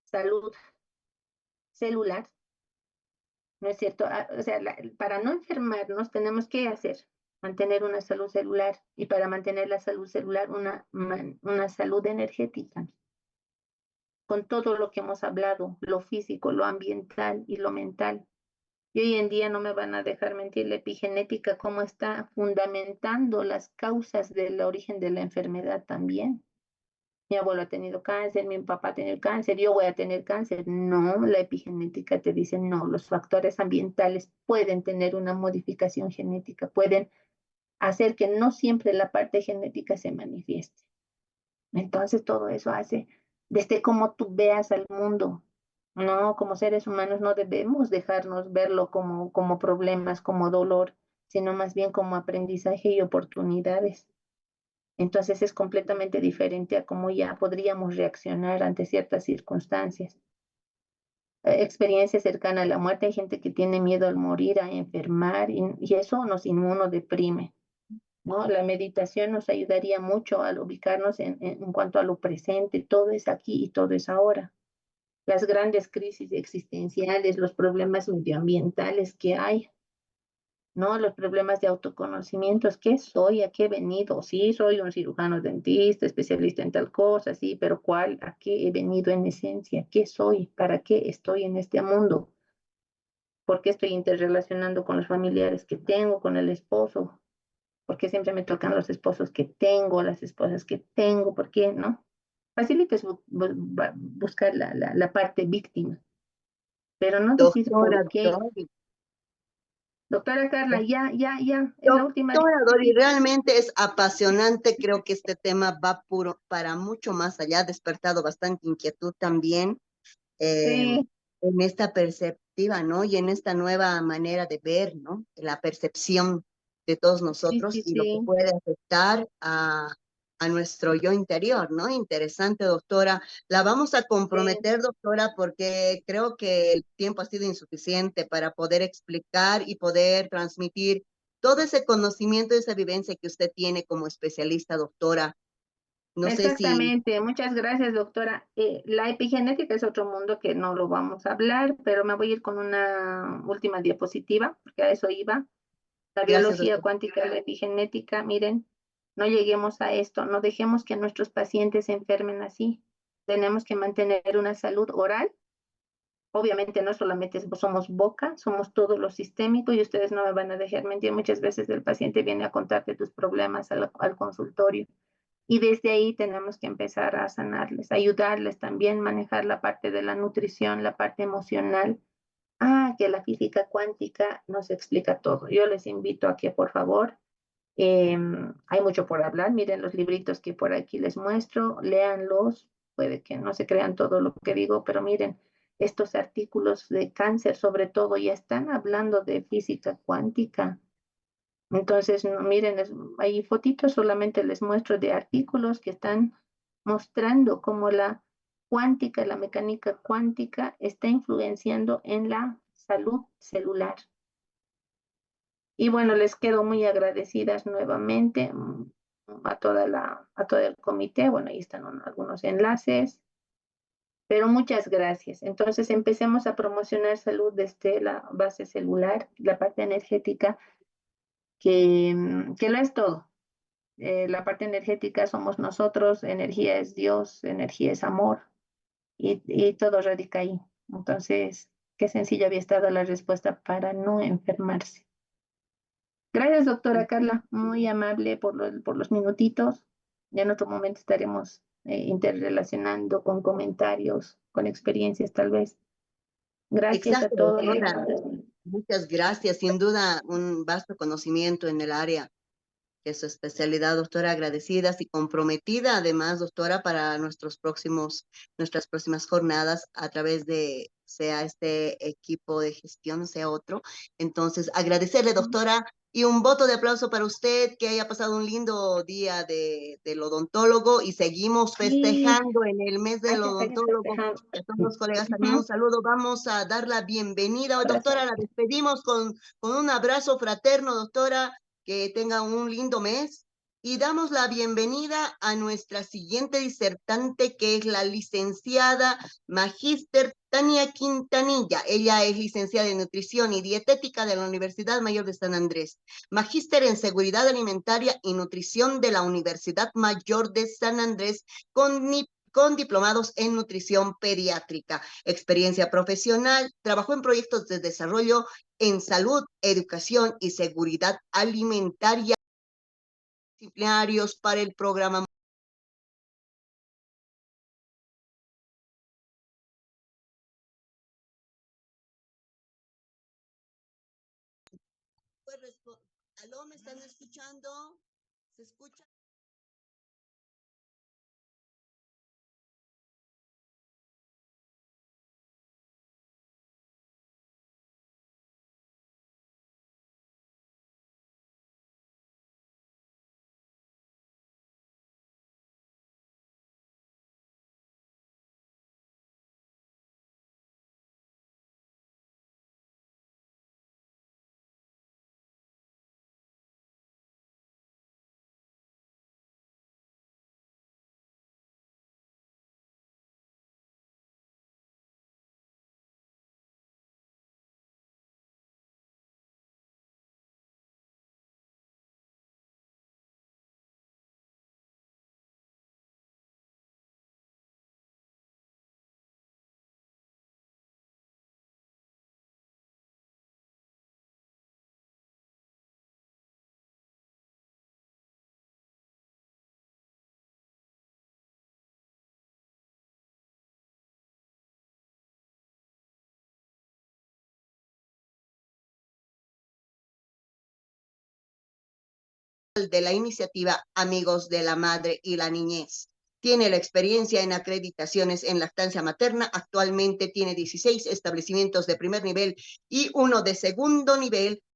A: salud celular, ¿no es cierto? O sea, para no enfermarnos tenemos que hacer, mantener una salud celular y para mantener la salud celular, una salud energética, con todo lo que hemos hablado, lo físico, lo ambiental y lo mental. Y hoy en día no me van a dejar mentir la epigenética, cómo está fundamentando las causas del origen de la enfermedad también. Mi abuelo ha tenido cáncer, mi papá ha tenido cáncer, yo voy a tener cáncer. No, la epigenética te dice no, los factores ambientales pueden tener una modificación genética, pueden hacer que no siempre la parte genética se manifieste. Entonces todo eso hace desde cómo tú veas al mundo. No, como seres humanos no debemos dejarnos verlo como problemas, como dolor, sino más bien como aprendizaje y oportunidades. Entonces es completamente diferente a cómo ya podríamos reaccionar ante ciertas circunstancias. Experiencia cercana a la muerte, hay gente que tiene miedo al morir, a enfermar, y eso nos inmunodeprime, ¿no? La meditación nos ayudaría mucho al ubicarnos en cuanto a lo presente, todo es aquí y todo es ahora. Las grandes crisis existenciales, los problemas medioambientales que hay, ¿no? Los problemas de autoconocimiento, ¿qué soy? ¿A qué he venido? Sí, soy un cirujano dentista, especialista en tal cosa, sí, pero ¿cuál? ¿A qué he venido en esencia? ¿Qué soy? ¿Para qué estoy en este mundo? ¿Por qué estoy interrelacionando con los familiares que tengo, con el esposo? ¿Por qué siempre me tocan los esposos que tengo, las esposas que tengo? ¿Por qué? ¿No? Facilito es buscar la parte víctima, pero no decir
B: Doctora
A: por qué.
B: Dori.
A: Doctora Carla, ya, es la última
B: Doctora Dori,
A: diapositiva.
B: realmente es apasionante. Creo que este tema va puro para mucho más allá. Ha despertado bastante inquietud también eh,
A: Sí,
B: en esta perspectiva, ¿no? Y en esta nueva manera de ver, ¿no? La percepción de todos nosotros y lo que
A: sí.
B: puede afectar a nuestro yo interior, ¿no? Interesante, doctora. La vamos a
A: Sí.
B: comprometer, doctora, porque creo que el tiempo ha sido insuficiente para poder explicar y poder transmitir todo ese conocimiento, esa vivencia que usted tiene como especialista, doctora. No sé si,
A: Exactamente, muchas gracias, doctora. La epigenética es otro mundo que no lo vamos a hablar, pero me voy a ir con una última diapositiva, porque a eso iba. La
B: gracias,
A: biología
B: doctora.
A: cuántica, la epigenética, miren, no lleguemos a esto, no dejemos que nuestros pacientes se enfermen así. Tenemos que mantener una salud oral. Obviamente no solamente somos boca, somos todo lo sistémico y ustedes no me van a dejar mentir. Muchas veces el paciente viene a contarte tus problemas al consultorio. Y desde ahí tenemos que empezar a sanarles, ayudarles también a manejar la parte de la nutrición, la parte emocional. Que la física cuántica nos explica todo. Yo les invito a que, por favor, hay mucho por hablar. Miren los libritos que por aquí les muestro, léanlos. Puede que no se crean todo lo que digo, pero miren, estos artículos de cáncer, sobre todo, ya están hablando de física cuántica. Entonces, no, miren, hay fotitos, solamente les muestro de artículos que están mostrando cómo la cuántica, la mecánica cuántica está influenciando en la salud celular. Y bueno, les quedo muy agradecidas nuevamente a todo el comité. Bueno, ahí están algunos enlaces, pero muchas gracias. Entonces, empecemos a promocionar salud desde la base celular, la parte energética, que lo es todo. La parte energética somos nosotros, energía es Dios, energía es amor y todo radica ahí. Entonces, qué sencillo había estado la respuesta para no enfermarse. Gracias, doctora Carla, muy amable por los minutitos. Ya en otro momento estaremos interrelacionando con comentarios, con experiencias tal vez. Gracias a
B: Exacto,
A: todos.
B: doctora. Muchas gracias. Sin duda, un vasto conocimiento en el área que es su especialidad, doctora, agradecidas y comprometida además, doctora, para nuestras próximas jornadas a través de, sea este equipo de gestión, sea otro. Entonces, agradecerle, doctora, y un voto de aplauso para usted, que haya pasado un lindo día del odontólogo y seguimos
A: Sí,
B: festejando en el mes del
A: hay que seguir
B: odontólogo.
A: festejando.
B: A todos los colegas también un
A: Ujú.
B: saludo. Vamos a dar la bienvenida. Doctora,
A: Corazón.
B: la despedimos con un abrazo fraterno, doctora, que tenga un lindo mes y damos la bienvenida a nuestra siguiente disertante, que es la licenciada Magíster Tania Quintanilla. Ella es licenciada en Nutrición y Dietética de la Universidad Mayor de San Andrés, magíster en Seguridad Alimentaria y Nutrición de la Universidad Mayor de San Andrés, con diplomados en nutrición pediátrica, experiencia profesional, trabajó en proyectos de desarrollo en salud, educación y seguridad alimentaria disciplinarios para el programa. ¿Aló, me están escuchando? ¿Se escucha? De la iniciativa Amigos de la Madre y la Niñez. Tiene la experiencia en acreditaciones en lactancia materna. Actualmente tiene 16 establecimientos de primer nivel y uno de segundo nivel